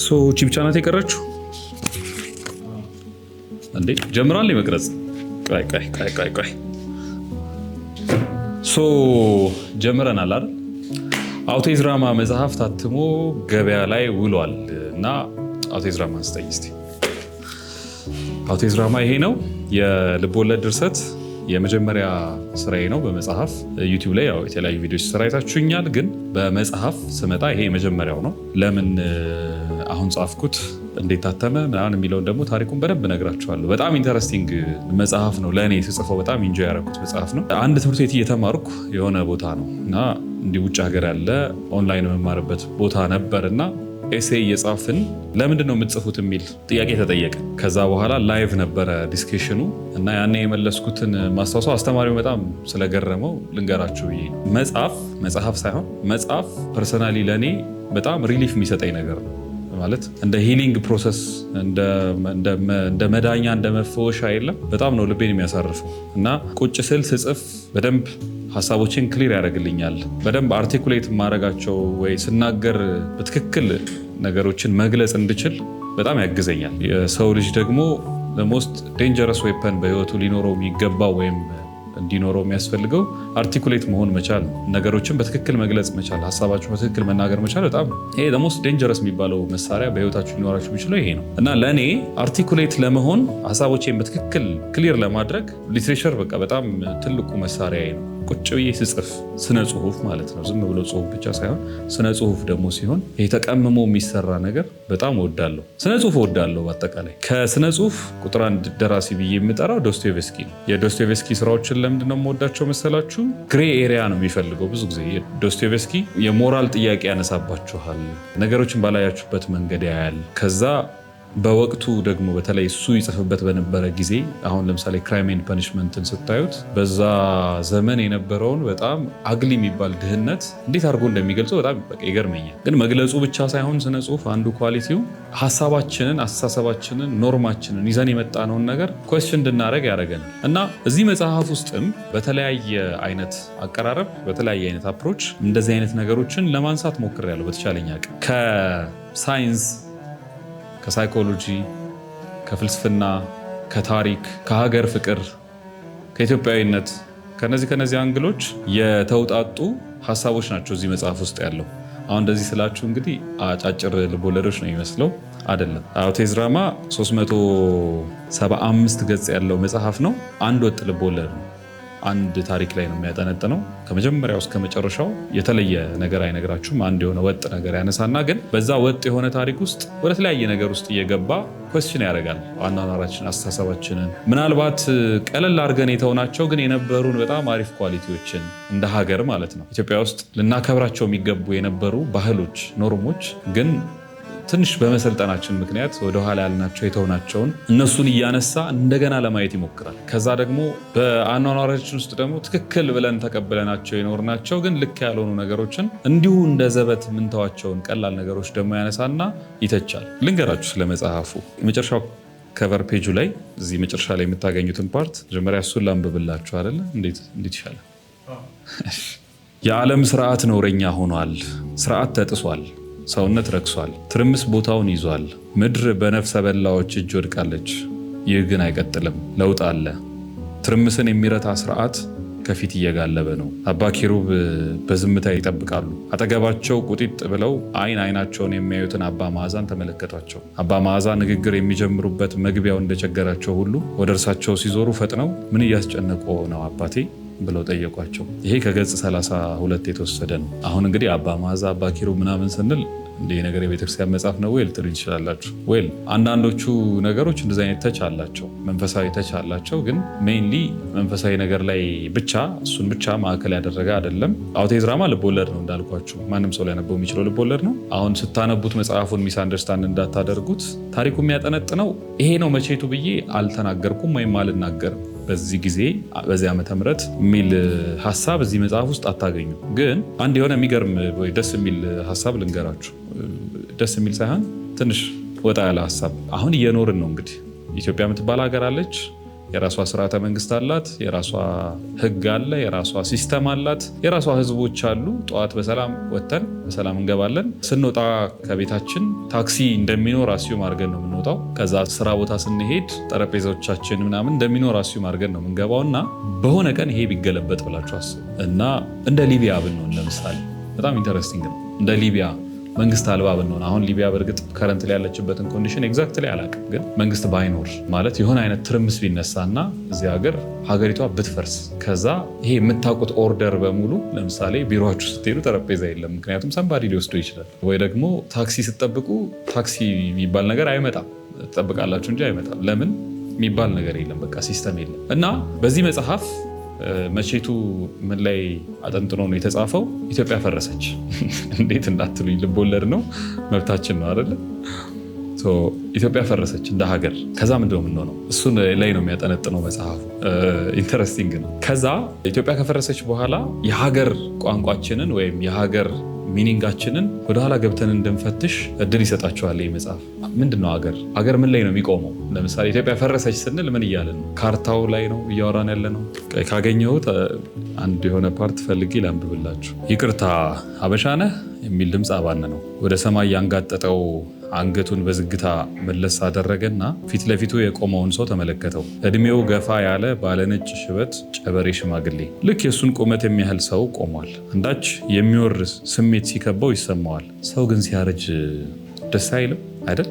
ቺ ብቻ ናት የቀረችው እንዴ? ጀምራል መቅረጽ። ቆይ ጀምረናል አይደል? አውቶዝራማ መጽሐፍ ታትሞ ገበያ ላይ ውሏል እና አውቶዝራማ አንስተኝ እስቲ። አውቶዝራማ ይሄ ነው የልቦለድ ድርሰት የመጀመሪያ ስራዬ ነው በመጽሐፍ። ዩቲዩብ ላይ ያው የተለያዩ ቪዲዮዎች ስራ አይታችሁኛል፣ ግን በመጽሐፍ ስመጣ ይሄ የመጀመሪያው ነው። ለምን አሁን ጻፍኩት፣ እንዴት ታተመ ምናምን የሚለውን ደግሞ ታሪኩን በደንብ እነግራችኋለሁ። በጣም ኢንተረስቲንግ መጽሐፍ ነው። ለእኔ ስጽፈው በጣም ኢንጆይ ያደረኩት መጽሐፍ ነው። አንድ ትምህርት ቤት እየተማርኩ የሆነ ቦታ ነው እና እንዲህ ውጭ ሀገር ያለ ኦንላይን የመማርበት ቦታ ነበር እና ኤሴ እየጻፍን ለምንድን ነው የምትጽፉት የሚል ጥያቄ ተጠየቀ። ከዛ በኋላ ላይቭ ነበረ ዲስከሽኑ እና ያኔ የመለስኩትን ማስታወሰው አስተማሪው በጣም ስለገረመው ልንገራችሁ ብዬ። መጽሐፍ ሳይሆን መጽሐፍ ፐርሰናሊ ለእኔ በጣም ሪሊፍ የሚሰጠኝ ነገር ነው። ማለት እንደ ሂሊንግ ፕሮሰስ እንደ መዳኛ እንደ መፈወሻ የለም። በጣም ነው ልቤን የሚያሳርፈው እና ቁጭ ስል ስጽፍ በደንብ ሀሳቦችን ክሊር ያደርግልኛል። በደንብ አርቲኩሌት ማድረጋቸው ወይ ስናገር በትክክል ነገሮችን መግለጽ እንድችል በጣም ያግዘኛል። የሰው ልጅ ደግሞ ሞስት ዴንጀረስ ዌፐን በህይወቱ ሊኖረው የሚገባው ወይም እንዲኖረው የሚያስፈልገው አርቲኩሌት መሆን መቻል፣ ነገሮችን በትክክል መግለጽ መቻል፣ ሀሳባችሁ በትክክል መናገር መቻል። በጣም ይሄ ሞስት ዴንጀረስ የሚባለው መሳሪያ በህይወታችሁ ሊኖራችሁ የሚችለው ይሄ ነው እና ለእኔ አርቲኩሌት ለመሆን ሀሳቦቼን በትክክል ክሊር ለማድረግ ሊትሬቸር በቃ በጣም ትልቁ መሳሪያ ነው። ቁጭ ብዬ ስጽፍ ስነ ጽሁፍ ማለት ነው። ዝም ብሎ ጽሁፍ ብቻ ሳይሆን ስነ ጽሁፍ ደግሞ ሲሆን ይሄ ተቀምሞ የሚሰራ ነገር በጣም እወዳለሁ። ስነ ጽሁፍ እወዳለሁ። በአጠቃላይ ከስነ ጽሁፍ ቁጥር አንድ ደራሲ ብዬ የምጠራው ዶስቶየቭስኪ ነው። የዶስቶየቭስኪ ስራዎችን ለምንድን ነው የምወዳቸው መሰላችሁ? ግሬ ኤሪያ ነው የሚፈልገው። ብዙ ጊዜ ዶስቶየቭስኪ የሞራል ጥያቄ ያነሳባችኋል። ነገሮችን ባላያችሁበት መንገድ ያያል። ከዛ በወቅቱ ደግሞ በተለይ እሱ ይጽፍበት በነበረ ጊዜ አሁን ለምሳሌ ክራይም ኤንድ ፐኒሽመንትን ስታዩት በዛ ዘመን የነበረውን በጣም አግሊ የሚባል ድህነት እንዴት አድርጎ እንደሚገልጸው በጣም ይገርመኛል። ግን መግለጹ ብቻ ሳይሆን ስነ ጽሁፍ አንዱ ኳሊቲው ሀሳባችንን፣ አስተሳሰባችንን፣ ኖርማችንን ይዘን የመጣነውን ነገር ኮስችን እንድናደርግ ያደርገናል እና እዚህ መጽሐፍ ውስጥም በተለያየ አይነት አቀራረብ፣ በተለያየ አይነት አፕሮች እንደዚህ አይነት ነገሮችን ለማንሳት ሞክሬያለሁ በተቻለኝ አቅም ከሳይንስ፣ ከሳይኮሎጂ፣ ከፍልስፍና፣ ከታሪክ፣ ከሀገር ፍቅር፣ ከኢትዮጵያዊነት ከነዚህ አንግሎች የተውጣጡ ሀሳቦች ናቸው እዚህ መጽሐፍ ውስጥ ያለው። አሁን እንደዚህ ስላችሁ እንግዲህ አጫጭር ልቦለዶች ነው የሚመስለው፣ አይደለም። አውቶዝራማ 375 ገጽ ያለው መጽሐፍ ነው። አንድ ወጥ ልቦለድ ነው። አንድ ታሪክ ላይ ነው የሚያጠነጥነው። ከመጀመሪያው እስከ መጨረሻው የተለየ ነገር አይነግራችሁም። አንድ የሆነ ወጥ ነገር ያነሳና ግን በዛ ወጥ የሆነ ታሪክ ውስጥ ወደ ተለያየ ነገር ውስጥ እየገባ ኮስችን ያደርጋል አኗኗራችን፣ አስተሳሰባችንን። ምናልባት ቀለል አድርገን የተውናቸው ግን የነበሩን በጣም አሪፍ ኳሊቲዎችን እንደ ሀገር ማለት ነው ኢትዮጵያ ውስጥ ልናከብራቸው የሚገቡ የነበሩ ባህሎች፣ ኖርሞች ግን ትንሽ በመሰልጠናችን ምክንያት ወደኋላ ያልናቸው የተውናቸውን እነሱን እያነሳ እንደገና ለማየት ይሞክራል። ከዛ ደግሞ በአኗኗራችን ውስጥ ደግሞ ትክክል ብለን ተቀብለናቸው የኖርናቸው ግን ልክ ያልሆኑ ነገሮችን እንዲሁ እንደ ዘበት ምንተዋቸውን ቀላል ነገሮች ደግሞ ያነሳና ይተቻል። ልንገራችሁ ስለ መጽሐፉ። የመጨረሻው ከቨር ፔጁ ላይ እዚህ መጨረሻ ላይ የምታገኙትን ፓርት መጀመሪያ እሱን ላንብብላችሁ አይደለ? እንዴት ይሻላል? የዓለም ስርዓት ነውረኛ ሆኗል። ስርዓት ተጥሷል። ሰውነት ረክሷል። ትርምስ ቦታውን ይዟል። ምድር በነፍሰ በላዎች እጅ ወድቃለች። ይህ ግን አይቀጥልም። ለውጥ አለ። ትርምስን የሚረታ ስርዓት ከፊት እየጋለበ ነው። አባ ኪሩብ በዝምታ ይጠብቃሉ። አጠገባቸው ቁጢጥ ብለው አይናቸውን የሚያዩትን አባ መዓዛን ተመለከቷቸው። አባ መዓዛ ንግግር የሚጀምሩበት መግቢያው እንደቸገራቸው ሁሉ ወደ እርሳቸው ሲዞሩ ፈጥነው ምን እያስጨነቆ ነው አባቴ ብለው ጠየቋቸው። ይሄ ከገጽ 32 የተወሰደ ነው። አሁን እንግዲህ አባ መዓዛ፣ አባ ኪሩብ ምናምን ስንል እንዲህ ነገር የቤተክርስቲያን መጽሐፍ ነው ወይ ልትሉ ይችላላችሁ። ወይ አንዳንዶቹ ነገሮች እንደዚህ አይነት ተች አላቸው፣ መንፈሳዊ ተች አላቸው። ግን ሜይንሊ መንፈሳዊ ነገር ላይ ብቻ እሱን ብቻ ማዕከል ያደረገ አይደለም። አውቶዝራማ ልቦለድ ነው እንዳልኳችሁ፣ ማንም ሰው ሊያነበው የሚችለው ልቦለድ ነው። አሁን ስታነቡት መጽሐፉን ሚስ አንደርስታንድ እንዳታደርጉት። ታሪኩ የሚያጠነጥነው ይሄ ነው መቼቱ ብዬ አልተናገርኩም ወይም አልናገርም። በዚህ ጊዜ በዚህ ዓመተ ምህረት የሚል ሀሳብ እዚህ መጽሐፍ ውስጥ አታገኙ። ግን አንድ የሆነ የሚገርም ወይ ደስ የሚል ሀሳብ ልንገራችሁ። ደስ የሚል ሳይሆን ትንሽ ወጣ ያለ ሀሳብ። አሁን እየኖርን ነው እንግዲህ ኢትዮጵያ የምትባል ሀገር አለች። የራሷ ስርዓተ መንግስት አላት፣ የራሷ ህግ አለ፣ የራሷ ሲስተም አላት፣ የራሷ ህዝቦች አሉ። ጠዋት በሰላም ወጥተን በሰላም እንገባለን። ስንወጣ ከቤታችን ታክሲ እንደሚኖር አስዩም አድርገን ነው የምንወጣው። ከዛ ስራ ቦታ ስንሄድ ጠረጴዛዎቻችን ምናምን እንደሚኖር አስዩም አድርገን ነው የምንገባው። እና በሆነ ቀን ይሄ ቢገለበጥ ብላችሁ አስቡ እና እንደ ሊቢያ ብንሆን ለምሳሌ በጣም ኢንተረስቲንግ ነው። እንደ ሊቢያ መንግስት አልባ ብንሆን፣ አሁን ሊቢያ በእርግጥ ከረንት ላይ ያለችበትን ኮንዲሽን ኤግዛክት ላይ አላውቅም፣ ግን መንግስት ባይኖር ማለት የሆነ አይነት ትርምስ ቢነሳና እዚህ ሀገር ሀገሪቷ ብትፈርስ፣ ከዛ ይሄ የምታውቁት ኦርደር በሙሉ ለምሳሌ ቢሮችሁ ስትሄዱ ጠረጴዛ የለም፣ ምክንያቱም ሰንባዲ ሊወስዶ ይችላል። ወይ ደግሞ ታክሲ ስትጠብቁ ታክሲ የሚባል ነገር አይመጣም፣ ትጠብቃላችሁ እንጂ አይመጣም። ለምን የሚባል ነገር የለም፣ በቃ ሲስተም የለም። እና በዚህ መጽሐፍ መቼቱ ምን ላይ አጠንጥኖ ነው የተጻፈው? ኢትዮጵያ ፈረሰች። እንዴት እንዳትሉኝ፣ ልቦለድ ነው፣ መብታችን ነው አይደለ? ኢትዮጵያ ፈረሰች እንደ ሀገር። ከዛ ምንድነው የምንሆነው? እሱን ላይ ነው የሚያጠነጥነው መጽሐፉ። ኢንተረስቲንግ ነው። ከዛ ኢትዮጵያ ከፈረሰች በኋላ የሀገር ቋንቋችንን ወይም የሀገር ሚኒንጋችንን ወደኋላ ገብተን እንድንፈትሽ እድል ይሰጣቸዋል ይህ መጽሐፍ። ምንድነው ሀገር? ሀገር ምን ላይ ነው የሚቆመው? ለምሳሌ ኢትዮጵያ ፈረሰች ስንል ምን እያለን ነው? ካርታው ላይ ነው እያወራን ያለ ነው? ካገኘሁት አንድ የሆነ ፓርት ፈልጌ ላንብብላችሁ። ይቅርታ ሀበሻ ነህ የሚል ድምፅ አባነ ነው ወደ ሰማይ ያንጋጠጠው አንገቱን በዝግታ መለስ አደረገና ፊት ለፊቱ የቆመውን ሰው ተመለከተው። እድሜው ገፋ ያለ ባለነጭ ሽበት ጨበሬ ሽማግሌ ልክ የእሱን ቁመት የሚያህል ሰው ቆሟል። አንዳች የሚወር ስሜት ሲከባው ይሰማዋል። ሰው ግን ሲያረጅ ደስ አይልም አይደል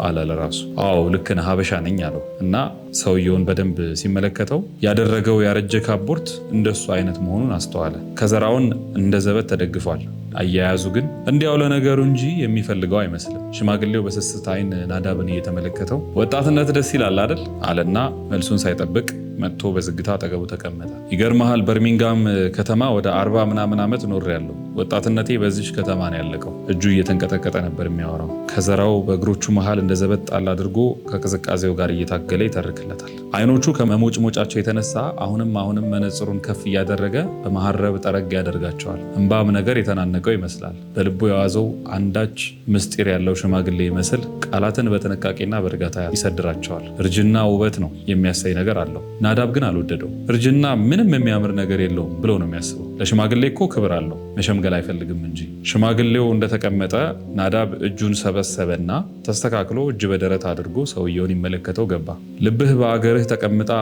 አለ ለራሱ። አዎ ልክ ነህ ሀበሻ ነኝ አለው እና ሰውየውን በደንብ ሲመለከተው ያደረገው ያረጀ ካቦርት እንደሱ አይነት መሆኑን አስተዋለ። ከዘራውን እንደ ዘበት ተደግፏል። አያያዙ ግን እንዲያው ለነገሩ እንጂ የሚፈልገው አይመስልም። ሽማግሌው በስስት አይን ናዳብን እየተመለከተው ወጣትነት ደስ ይላል አይደል አለና መልሱን ሳይጠብቅ መጥቶ በዝግታ አጠገቡ ተቀመጠ። ይገርመሃል በርሚንጋም ከተማ ወደ 40 ምናምን ዓመት ኖሬያለሁ። ወጣትነቴ በዚች ከተማ ነው ያለቀው። እጁ እየተንቀጠቀጠ ነበር የሚያወራው። ከዘራው በእግሮቹ መሃል እንደ ዘበት ጣል አድርጎ ከቅዝቃዜው ጋር እየታገለ ይተርክለታል። አይኖቹ ከመሞጭሞጫቸው የተነሳ አሁንም መነጽሩን ከፍ እያደረገ በመሐረብ ጠረግ ያደርጋቸዋል። እንባም ነገር የተናነቀው ይመስላል። በልቡ የያዘው አንዳች ምስጢር ያለው ሽማግሌ ይመስል ቃላትን በጥንቃቄና በእርጋታ ይሰድራቸዋል። እርጅና ውበት ነው የሚያሳይ ነገር አለው። ናዳብ ግን አልወደደው። እርጅና ምንም የሚያምር ነገር የለውም ብሎ ነው የሚያስበው። ለሽማግሌ እኮ ክብር አለው፣ መሸምገል አይፈልግም እንጂ። ሽማግሌው እንደተቀመጠ ናዳብ እጁን ሰበሰበና ተስተካክሎ እጅ በደረት አድርጎ ሰውየውን ይመለከተው ገባ። ልብህ በአገርህ ተቀምጣ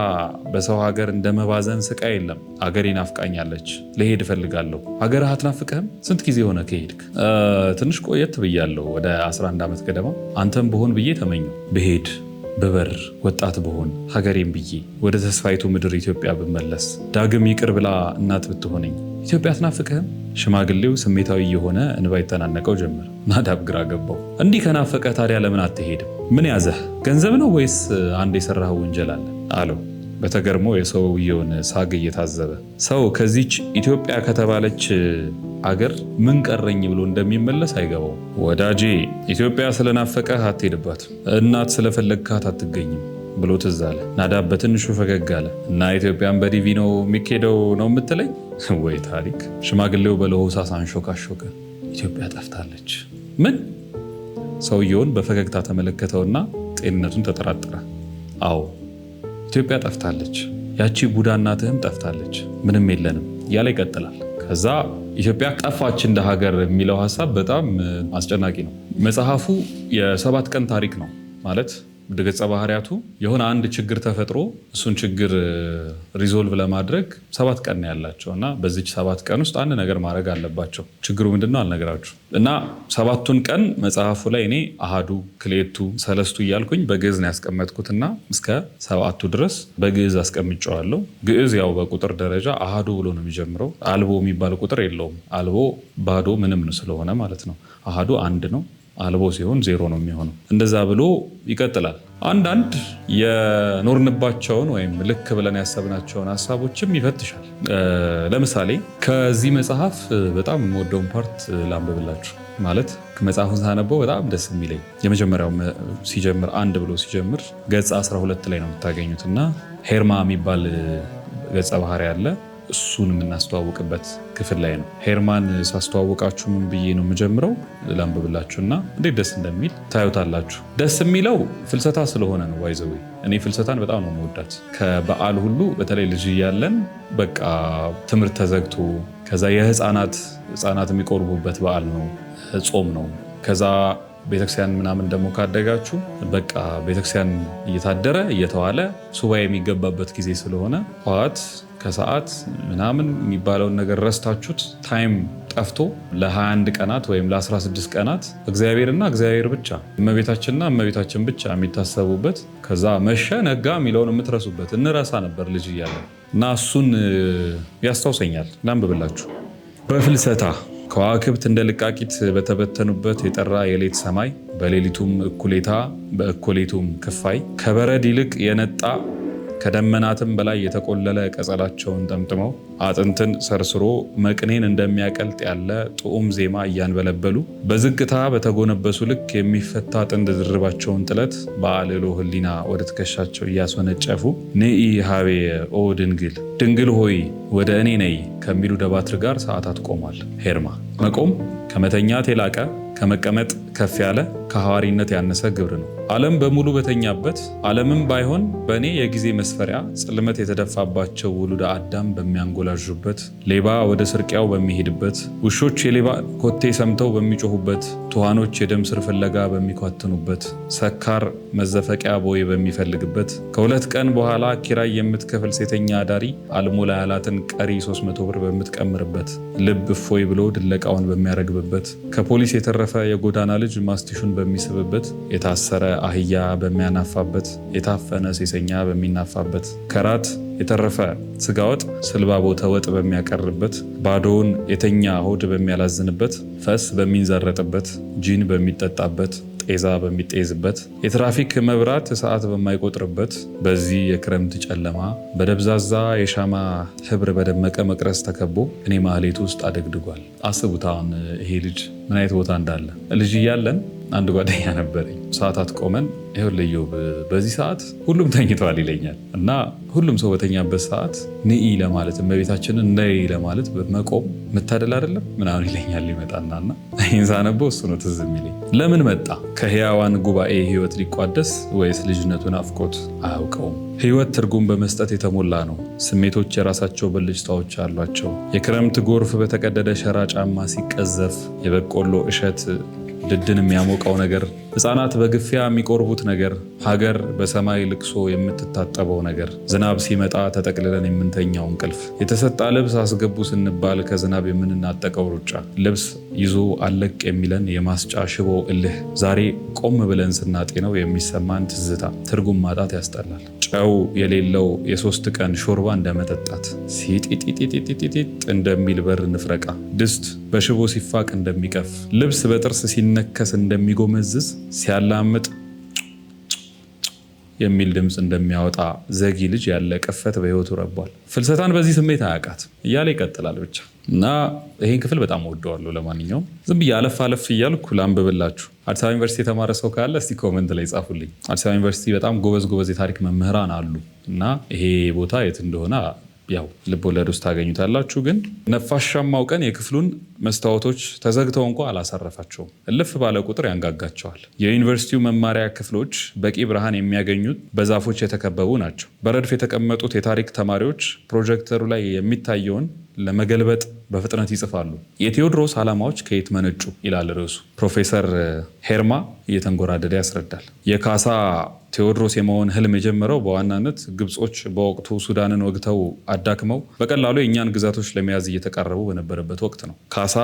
በሰው ሀገር እንደመባዘን ስቃይ የለም። አገሬ ናፍቃኛለች፣ ልሄድ እፈልጋለሁ። ሀገርህ አትናፍቅህም? ስንት ጊዜ ሆነ ከሄድክ? ትንሽ ቆየት ብያለሁ፣ ወደ 11 ዓመት ገደማ። አንተም ብሆን ብዬ ተመኘው፣ ብሄድ ብበር ወጣት ብሆን ሀገሬም ብዬ ወደ ተስፋይቱ ምድር ኢትዮጵያ ብመለስ ዳግም ይቅር ብላ እናት ብትሆነኝ። ኢትዮጵያ አትናፍቅህም? ሽማግሌው ስሜታዊ የሆነ እንባ ይተናነቀው ጀመር። ናዳብ ግራ ገባው። እንዲህ ከናፈቀ ታዲያ ለምን አትሄድም? ምን ያዘህ? ገንዘብ ነው ወይስ አንድ የሰራህ ወንጀል አለ አለው በተገርሞ የሰውየውን ሳግ እየታዘበ። ሰው ከዚች ኢትዮጵያ ከተባለች አገር ምን ቀረኝ ብሎ እንደሚመለስ አይገባው። ወዳጄ ኢትዮጵያ ስለናፈቀህ አትሄድባት፣ እናት ስለፈለግካት አትገኝም ብሎ ትዝ አለ። ናዳብ በትንሹ ፈገግ አለ እና ኢትዮጵያን በዲቪ ነው የሚኬደው ነው የምትለኝ? ወይ ታሪክ! ሽማግሌው በለሆሳስ አንሾካሾከ። ኢትዮጵያ ጠፍታለች። ምን? ሰውየውን በፈገግታ ተመለከተውና ጤንነቱን ተጠራጠረ። አዎ ኢትዮጵያ ጠፍታለች፣ ያቺ ቡዳ እናትህም ጠፍታለች፣ ምንም የለንም እያለ ይቀጥላል። ከዛ ኢትዮጵያ ጠፋች እንደ ሀገር የሚለው ሀሳብ በጣም አስጨናቂ ነው። መጽሐፉ የ7 ቀን ታሪክ ነው ማለት ገጸ ባህሪያቱ የሆነ አንድ ችግር ተፈጥሮ እሱን ችግር ሪዞልቭ ለማድረግ 7 ቀን ነው ያላቸው እና በዚች 7 ቀን ውስጥ አንድ ነገር ማድረግ አለባቸው። ችግሩ ምንድነው አልነገራችሁ እና 7ቱን ቀን መጽሐፉ ላይ እኔ አሃዱ፣ ክሌቱ፣ ሰለስቱ እያልኩኝ በግዕዝ ነው ያስቀመጥኩትና እስከ 7ቱ ድረስ በግዕዝ አስቀምጨዋለሁ። ግዕዝ ያው በቁጥር ደረጃ አሃዱ ብሎ ነው የሚጀምረው። አልቦ የሚባል ቁጥር የለውም። አልቦ ባዶ ምንም ስለሆነ ማለት ነው። አሃዱ 1 ነው። አልቦ ሲሆን 0 ነው የሚሆነው። እንደዛ ብሎ ይቀጥላል። አንዳንድ የኖርንባቸውን ወይም ልክ ብለን ያሰብናቸውን ሀሳቦችም ይፈትሻል። ለምሳሌ ከዚህ መጽሐፍ በጣም የምወደውን ፓርት ላንብብላችሁ። ማለት መጽሐፉን ሳነበው በጣም ደስ የሚለኝ የመጀመሪያው ሲጀምር 1 ብሎ ሲጀምር ገጽ 12 ላይ ነው የምታገኙት እና ሄርማ የሚባል ገጸ ባህሪ አለ። እሱን የምናስተዋውቅበት ክፍል ላይ ነው። ሄርማን ሳስተዋውቃችሁ ምን ብዬ ነው የምጀምረው? ላንብብላችሁና እንዴት ደስ እንደሚል ታዩታላችሁ። ደስ የሚለው ፍልሰታ ስለሆነ ነው። ዋይዘዌ እኔ ፍልሰታን በጣም ነው መወዳት። ከበዓል ሁሉ በተለይ ልጅ እያለን በቃ ትምህርት ተዘግቶ ከዛ የህፃናት የሚቆርቡበት በዓል ነው፣ ጾም ነው። ከዛ ቤተክርስቲያን ምናምን ደግሞ ካደጋችሁ በቃ ቤተክርስቲያን እየታደረ እየተዋለ ሱባኤ የሚገባበት ጊዜ ስለሆነ ጠዋት ከሰዓት ምናምን የሚባለውን ነገር ረስታችሁት ታይም ጠፍቶ ለ21 ቀናት ወይም ለ16 ቀናት እግዚአብሔርና እግዚአብሔር ብቻ እመቤታችንና እመቤታችን ብቻ የሚታሰቡበት ከዛ መሸ ነጋ የሚለውን የምትረሱበት እንረሳ ነበር ልጅ እያለን እና እሱን ያስታውሰኛል። ላንብብላችሁ። በፍልሰታ ከዋክብት እንደ ልቃቂት በተበተኑበት የጠራ የሌት ሰማይ በሌሊቱም እኩሌታ በእኩሌቱም ክፋይ ከበረድ ይልቅ የነጣ ከደመናትም በላይ የተቆለለ ቀጸላቸውን ጠምጥመው አጥንትን ሰርስሮ መቅኔን እንደሚያቀልጥ ያለ ጥዑም ዜማ እያንበለበሉ በዝግታ በተጎነበሱ ልክ የሚፈታ ጥንድ ድርባቸውን ጥለት በአልሎ ሕሊና ወደ ትከሻቸው እያስወነጨፉ ንኢ ሀቤ ኦ ድንግል ሆይ ወደ እኔ ነይ ከሚሉ ደባትር ጋር ሰዓታት ቆሟል። ሄርማ መቆም ከመተኛት የላቀ ከመቀመጥ ከፍ ያለ ከሐዋሪነት ያነሰ ግብር ነው። ዓለም በሙሉ በተኛበት ዓለምም ባይሆን በእኔ የጊዜ መስፈሪያ ጽልመት የተደፋባቸው ውሉደ አዳም በሚያንጎላዡበት፣ ሌባ ወደ ስርቂያው በሚሄድበት፣ ውሾች የሌባ ኮቴ ሰምተው በሚጮሁበት፣ ትኋኖች የደም ስር ፍለጋ በሚኳትኑበት፣ ሰካር መዘፈቂያ ቦይ በሚፈልግበት፣ ከ2 ቀን በኋላ ኪራይ የምትከፍል ሴተኛ አዳሪ አልሞላ ያላትን ቀሪ 300 ብር በምትቀምርበት፣ ልብ እፎይ ብሎ ድለቃውን በሚያረግብበት፣ ከፖሊስ የተረፈ የጎዳና ልጅ ማስቲሹን በሚስብበት፣ የታሰረ አህያ በሚያናፋበት፣ የታፈነ ሴሰኛ በሚናፋበት፣ ከራት የተረፈ ስጋ ወጥ ስልባቦ ተወጥ በሚያቀርበት፣ ባዶውን የተኛ ሆድ በሚያላዝንበት፣ ፈስ በሚንዘረጥበት፣ ጂን በሚጠጣበት፣ ጤዛ በሚጤዝበት፣ የትራፊክ መብራት ሰዓት በማይቆጥርበት በዚህ የክረምት ጨለማ በደብዛዛ የሻማ ህብር በደመቀ መቅረስ ተከቦ እኔ ማህሌት ውስጥ አደግድጓል። አስቡት አሁን ይሄ ልጅ ምን አይነት ቦታ እንዳለ። ልጅ እያለን አንድ ጓደኛ ነበረኝ። ሰዓታት ቆመን ይኸውልህ በዚህ ሰዓት ሁሉም ተኝተዋል ይለኛል እና ሁሉም ሰው በተኛበት ሰዓት ንኢ ለማለት እመቤታችንን ነይ ለማለት መቆም መታደል አይደለም ምናምን ይለኛል። ይመጣናና ይህን ሳነበው እሱ ነው ትዝ የሚለኝ። ለምን መጣ? ከህያዋን ጉባኤ ህይወት ሊቋደስ ወይስ ልጅነቱን አፍቆት አያውቀውም? ህይወት ትርጉም በመስጠት የተሞላ ነው። ስሜቶች የራሳቸው ብልጭታዎች አሏቸው። የክረምት ጎርፍ በተቀደደ ሸራ ጫማ ሲቀዘፍ፣ የበቆሎ እሸት ድድን የሚያሞቀው ነገር፣ ህፃናት በግፊያ የሚቆርቡት ነገር፣ ሀገር በሰማይ ልቅሶ የምትታጠበው ነገር፣ ዝናብ ሲመጣ ተጠቅልለን የምንተኛው እንቅልፍ፣ የተሰጣ ልብስ አስገቡ ስንባል ከዝናብ የምንናጠቀው ሩጫ፣ ልብስ ይዞ አለቅ የሚለን የማስጫ ሽቦ እልህ፣ ዛሬ ቆም ብለን ስናጤነው የሚሰማን ትዝታ፣ ትርጉም ማጣት ያስጠላል። ጨው የሌለው የ3 ቀን ሾርባ እንደመጠጣት፣ ሲጢጢጢጢጢጢ እንደሚል በር ንፍረቃ፣ ድስት በሽቦ ሲፋቅ እንደሚቀፍ፣ ልብስ በጥርስ ሲነከስ እንደሚጎመዝዝ፣ ሲያላምጥ የሚል ድምፅ እንደሚያወጣ ዘጊ ልጅ ያለ ቅፈት በህይወቱ ረቧል። ፍልሰታን በዚህ ስሜት አያውቃት እያለ ይቀጥላል ብቻ እና ይህን ክፍል በጣም ወደዋለሁ። ለማንኛውም ዝም ብዬ አለፍ እያልኩ ላንብብላችሁ። አዲስ አበባ ዩኒቨርሲቲ የተማረ ሰው ካለ እስቲ ኮመንት ላይ ጻፉልኝ። አዲስ አበባ ዩኒቨርሲቲ በጣም ጎበዝ የታሪክ መምህራን አሉ እና ይሄ ቦታ የት እንደሆነ ያው ልብ ወለድ ውስጥ ታገኙታላችሁ። ግን ነፋሻማው ቀን የክፍሉን መስታወቶች ተዘግተው እንኳ አላሳረፋቸውም። እልፍ ባለ ቁጥር ያንጋጋቸዋል። የዩኒቨርሲቲው መማሪያ ክፍሎች በቂ ብርሃን የሚያገኙት በዛፎች የተከበቡ ናቸው። በረድፍ የተቀመጡት የታሪክ ተማሪዎች ፕሮጀክተሩ ላይ የሚታየውን ለመገልበጥ በፍጥነት ይጽፋሉ። የቴዎድሮስ ዓላማዎች ከየት መነጩ ይላል ርዕሱ። ፕሮፌሰር ሄርማ እየተንጎራደደ ያስረዳል። የካሳ ቴዎድሮስ የመሆን ህልም የጀመረው በዋናነት ግብጾች በወቅቱ ሱዳንን ወግተው አዳክመው በቀላሉ የእኛን ግዛቶች ለመያዝ እየተቃረቡ በነበረበት ወቅት ነው። ካሳ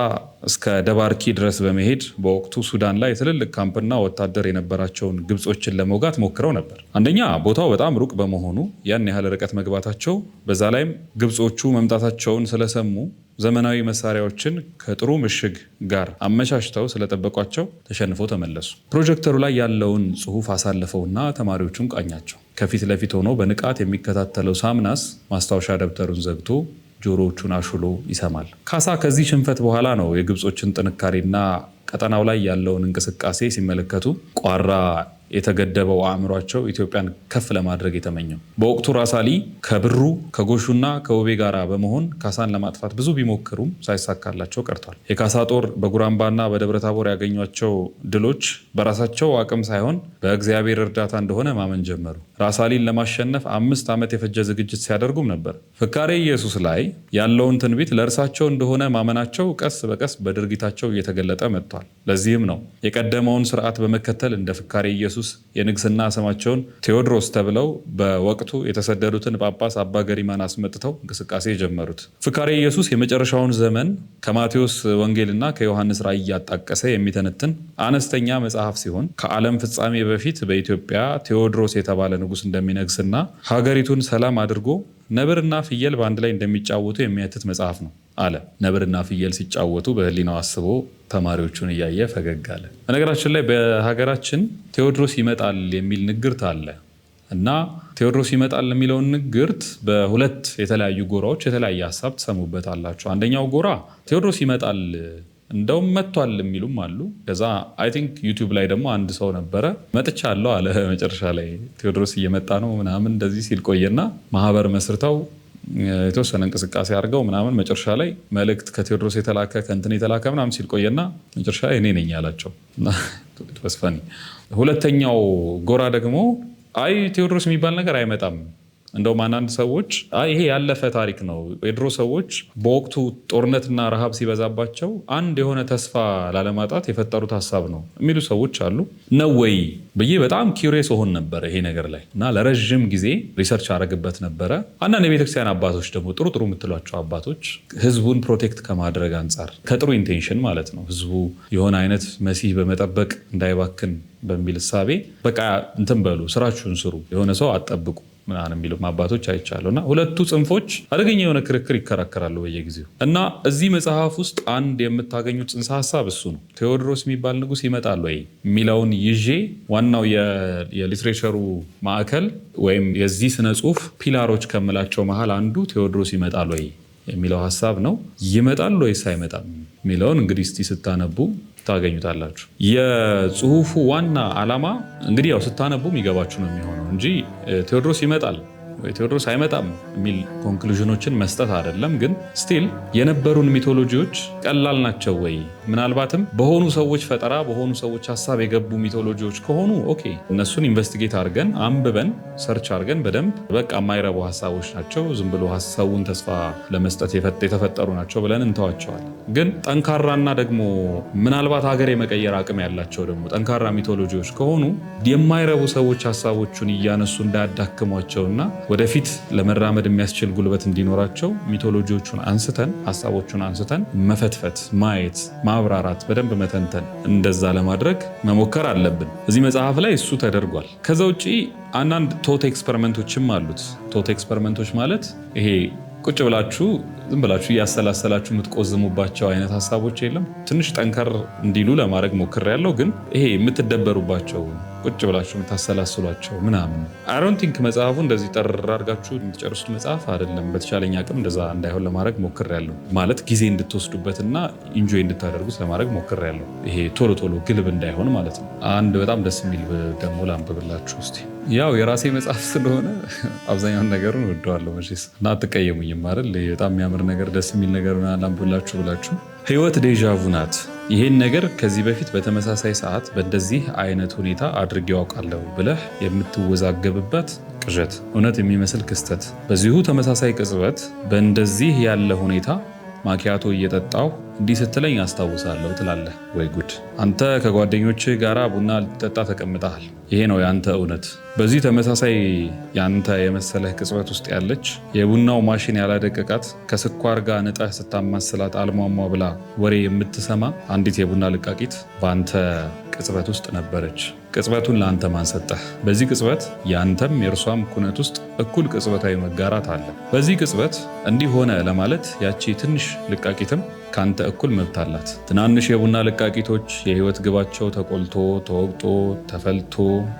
እስከ ደባርኪ ድረስ በመሄድ በወቅቱ ሱዳን ላይ ትልልቅ ካምፕና ወታደር የነበራቸውን ግብጾችን ለመውጋት ሞክረው ነበር። አንደኛ ቦታው በጣም ሩቅ በመሆኑ ያን ያህል ርቀት መግባታቸው፣ በዛ ላይም ግብጾቹ መምጣታቸውን ስለሰሙ ዘመናዊ መሳሪያዎችን ከጥሩ ምሽግ ጋር አመቻችተው ስለጠበቋቸው ተሸንፈው ተመለሱ። ፕሮጀክተሩ ላይ ያለውን ጽሑፍ አሳልፈውና ተማሪዎቹን ቃኛቸው። ከፊት ለፊት ሆኖ በንቃት የሚከታተለው ሳምናስ ማስታወሻ ደብተሩን ዘግቶ ጆሮዎቹን አሹሎ ይሰማል። ካሳ ከዚህ ሽንፈት በኋላ ነው የግብጾችን ጥንካሬና ቀጠናው ላይ ያለውን እንቅስቃሴ ሲመለከቱ ቋራ የተገደበው አእምሯቸው ኢትዮጵያን ከፍ ለማድረግ የተመኘው። በወቅቱ ራስ አሊ ከብሩ ከጎሹና ከውቤ ጋር በመሆን ካሳን ለማጥፋት ብዙ ቢሞክሩም ሳይሳካላቸው ቀርቷል። የካሳ ጦር በጉራምባና በደብረታቦር ያገኟቸው ድሎች በራሳቸው አቅም ሳይሆን በእግዚአብሔር እርዳታ እንደሆነ ማመን ጀመሩ። ራስ አሊን ለማሸነፍ 5 ዓመት የፈጀ ዝግጅት ሲያደርጉም ነበር። ፍካሬ ኢየሱስ ላይ ያለውን ትንቢት ለእርሳቸው እንደሆነ ማመናቸው ቀስ በቀስ በድርጊታቸው እየተገለጠ መጥቷል። ለዚህም ነው የቀደመውን ስርዓት በመከተል እንደ ፍካሬ ኢየሱስ የንግስና ስማቸውን ቴዎድሮስ ተብለው በወቅቱ የተሰደዱትን ጳጳስ አባ ገሪማን አስመጥተው እንቅስቃሴ የጀመሩት። ፍካሬ ኢየሱስ የመጨረሻውን ዘመን ከማቴዎስ ወንጌልና ከዮሐንስ ራእይ እያጣቀሰ የሚተነትን አነስተኛ መጽሐፍ ሲሆን ከዓለም ፍጻሜ በፊት በኢትዮጵያ ቴዎድሮስ የተባለ ንጉስ እንደሚነግስና ሀገሪቱን ሰላም አድርጎ ነብርና ፍየል በአንድ ላይ እንደሚጫወቱ የሚያትት መጽሐፍ ነው አለ። ነብርና ፍየል ሲጫወቱ በህሊናው አስቦ ተማሪዎቹን እያየ ፈገግ አለ። በነገራችን ላይ በሀገራችን ቴዎድሮስ ይመጣል የሚል ንግርት አለ እና ቴዎድሮስ ይመጣል የሚለውን ንግርት በሁለት የተለያዩ ጎራዎች የተለያየ ሀሳብ ትሰሙበታላችሁ። አንደኛው ጎራ ቴዎድሮስ ይመጣል እንደውም መጥቷል የሚሉም አሉ። ከዛ አይ ቲንክ ዩቲዩብ ላይ ደግሞ አንድ ሰው ነበረ መጥቻለሁ አለ። መጨረሻ ላይ ቴዎድሮስ እየመጣ ነው ምናምን እንደዚህ ሲል ቆየና ማህበር መስርተው የተወሰነ እንቅስቃሴ አድርገው ምናምን መጨረሻ ላይ መልእክት ከቴዎድሮስ የተላከ ከእንትን የተላከ ምናምን ሲል ቆየና መጨረሻ ላይ እኔ ነኝ ያላቸው። ተስፋኒ ሁለተኛው ጎራ ደግሞ አይ ቴዎድሮስ የሚባል ነገር አይመጣም፣ እንደውም አንዳንድ ሰዎች ይሄ ያለፈ ታሪክ ነው፣ የድሮ ሰዎች በወቅቱ ጦርነትና ረሃብ ሲበዛባቸው አንድ የሆነ ተስፋ ላለማጣት የፈጠሩት ሀሳብ ነው የሚሉ ሰዎች አሉ። ነው ወይ ብዬ በጣም ኪውሪየስ ሆን ነበረ ይሄ ነገር ላይ እና ለረዥም ጊዜ ሪሰርች አረግበት ነበረ። አንዳንድ የቤተክርስቲያን አባቶች ደግሞ ጥሩ የምትሏቸው አባቶች ህዝቡን ፕሮቴክት ከማድረግ አንጻር ከጥሩ ኢንቴንሽን ማለት ነው ህዝቡ የሆነ አይነት መሲህ በመጠበቅ እንዳይባክን በሚል እሳቤ በቃ እንትን በሉ ስራችሁን ስሩ፣ የሆነ ሰው አትጠብቁ ምናምን የሚሉ አባቶች አይቻለሁ። እና ሁለቱ ጽንፎች አደገኛ የሆነ ክርክር ይከራከራሉ በየጊዜው። እና እዚህ መጽሐፍ ውስጥ አንድ የምታገኙት ጽንሰ ሀሳብ እሱ ነው። ቴዎድሮስ የሚባል ንጉስ ይመጣል ወይ የሚለውን ይዤ ዋናው የሊትሬቸሩ ማዕከል ወይም የዚህ ስነ ጽሁፍ ፒላሮች ከምላቸው መሀል አንዱ ቴዎድሮስ ይመጣል ወይ የሚለው ሀሳብ ነው። ይመጣል ወይስ አይመጣም የሚለውን እንግዲህ እስቲ ስታነቡ ታገኙታላችሁ። የጽሁፉ ዋና ዓላማ እንግዲህ ያው ስታነቡ የሚገባችሁ ነው የሚሆነው እንጂ ቴዎድሮስ ይመጣል ወይ ቴዎድሮስ አይመጣም የሚል ኮንክሉዥኖችን መስጠት አይደለም። ግን ስቲል የነበሩን ሚቶሎጂዎች ቀላል ናቸው ወይ? ምናልባትም በሆኑ ሰዎች ፈጠራ በሆኑ ሰዎች ሀሳብ የገቡ ሚቶሎጂዎች ከሆኑ ኦኬ፣ እነሱን ኢንቨስቲጌት አድርገን አንብበን ሰርች አድርገን በደንብ በቃ የማይረቡ ሀሳቦች ናቸው፣ ዝም ብሎ ሀሳቡን ተስፋ ለመስጠት የተፈጠሩ ናቸው ብለን እንተዋቸዋለን። ግን ጠንካራና ደግሞ ምናልባት ሀገር የመቀየር አቅም ያላቸው ደግሞ ጠንካራ ሚቶሎጂዎች ከሆኑ የማይረቡ ሰዎች ሀሳቦቹን እያነሱ እንዳያዳክሟቸውና ወደፊት ለመራመድ የሚያስችል ጉልበት እንዲኖራቸው ሚቶሎጂዎቹን አንስተን ሀሳቦቹን አንስተን መፈትፈት፣ ማየት፣ ማብራራት፣ በደንብ መተንተን፣ እንደዛ ለማድረግ መሞከር አለብን። እዚህ መጽሐፍ ላይ እሱ ተደርጓል። ከዛ ውጭ አንዳንድ ቶት ኤክስፐሪመንቶችም አሉት። ቶት ኤክስፐሪመንቶች ማለት ይሄ ቁጭ ብላችሁ ዝም ብላችሁ እያሰላሰላችሁ የምትቆዝሙባቸው አይነት ሀሳቦች የለም። ትንሽ ጠንከር እንዲሉ ለማድረግ ሞክሬያለሁ። ግን ይሄ የምትደበሩባቸው ቁጭ ብላችሁ የምታሰላስሏቸው ምናምን አይ ዶንት ቲንክ መጽሐፉ እንደዚህ ጠር አድርጋችሁ የምትጨርሱት መጽሐፍ አይደለም። በተቻለኝ አቅም እንደዛ እንዳይሆን ለማድረግ ሞክሬያለሁ። ማለት ጊዜ እንድትወስዱበትና ኢንጆይ እንድታደርጉት ለማድረግ ሞክሬያለሁ። ይሄ ቶሎ ግልብ እንዳይሆን ማለት ነው። አንድ በጣም ደስ የሚል ደግሞ ላንብብላችሁ እስቲ። ያው የራሴ መጽሐፍ ስለሆነ አብዛኛውን ነገሩን ወደዋለሁ መቼስ እና አትቀየሙኝም አይደል? በጣም የሚያምር ነገር ደስ የሚል ነገር ላንብብላችሁ ብላችሁ። ህይወት ዴዣvu ናት። ይሄን ነገር ከዚህ በፊት በተመሳሳይ ሰዓት በእንደዚህ አይነት ሁኔታ አድርጌው አውቃለሁ ብለህ የምትወዛገብበት ቅዠት፣ እውነት የሚመስል ክስተት። በዚሁ ተመሳሳይ ቅጽበት በእንደዚህ ያለ ሁኔታ ማኪያቶ እየጠጣሁ እንዲህ ስትለኝ አስታውሳለሁ ትላለህ። ወይ ጉድ! አንተ ከጓደኞችህ ጋራ ቡና ልትጠጣ ተቀምጠሃል። ይሄ ነው ያንተ እውነት። በዚህ ተመሳሳይ ያንተ የመሰለህ ቅጽበት ውስጥ ያለች የቡናው ማሽን ያላደቀቃት ከስኳር ጋር ንጠህ ስታማስላት አልሟሟ ብላ ወሬ የምትሰማ አንዲት የቡና ልቃቂት በአንተ ቅጽበት ውስጥ ነበረች። ቅጽበቱን ለአንተ ማን ሰጠህ? በዚህ ቅጽበት ያንተም የእርሷም ኩነት ውስጥ እኩል ቅጽበታዊ መጋራት አለ። በዚህ ቅጽበት እንዲህ ሆነ ለማለት ያቺ ትንሽ ልቃቂትም ካንተ እኩል መብት አላት። ትናንሽ የቡና ልቃቂቶች የህይወት ግባቸው ተቆልቶ ተወቅጦ ተፈልቶ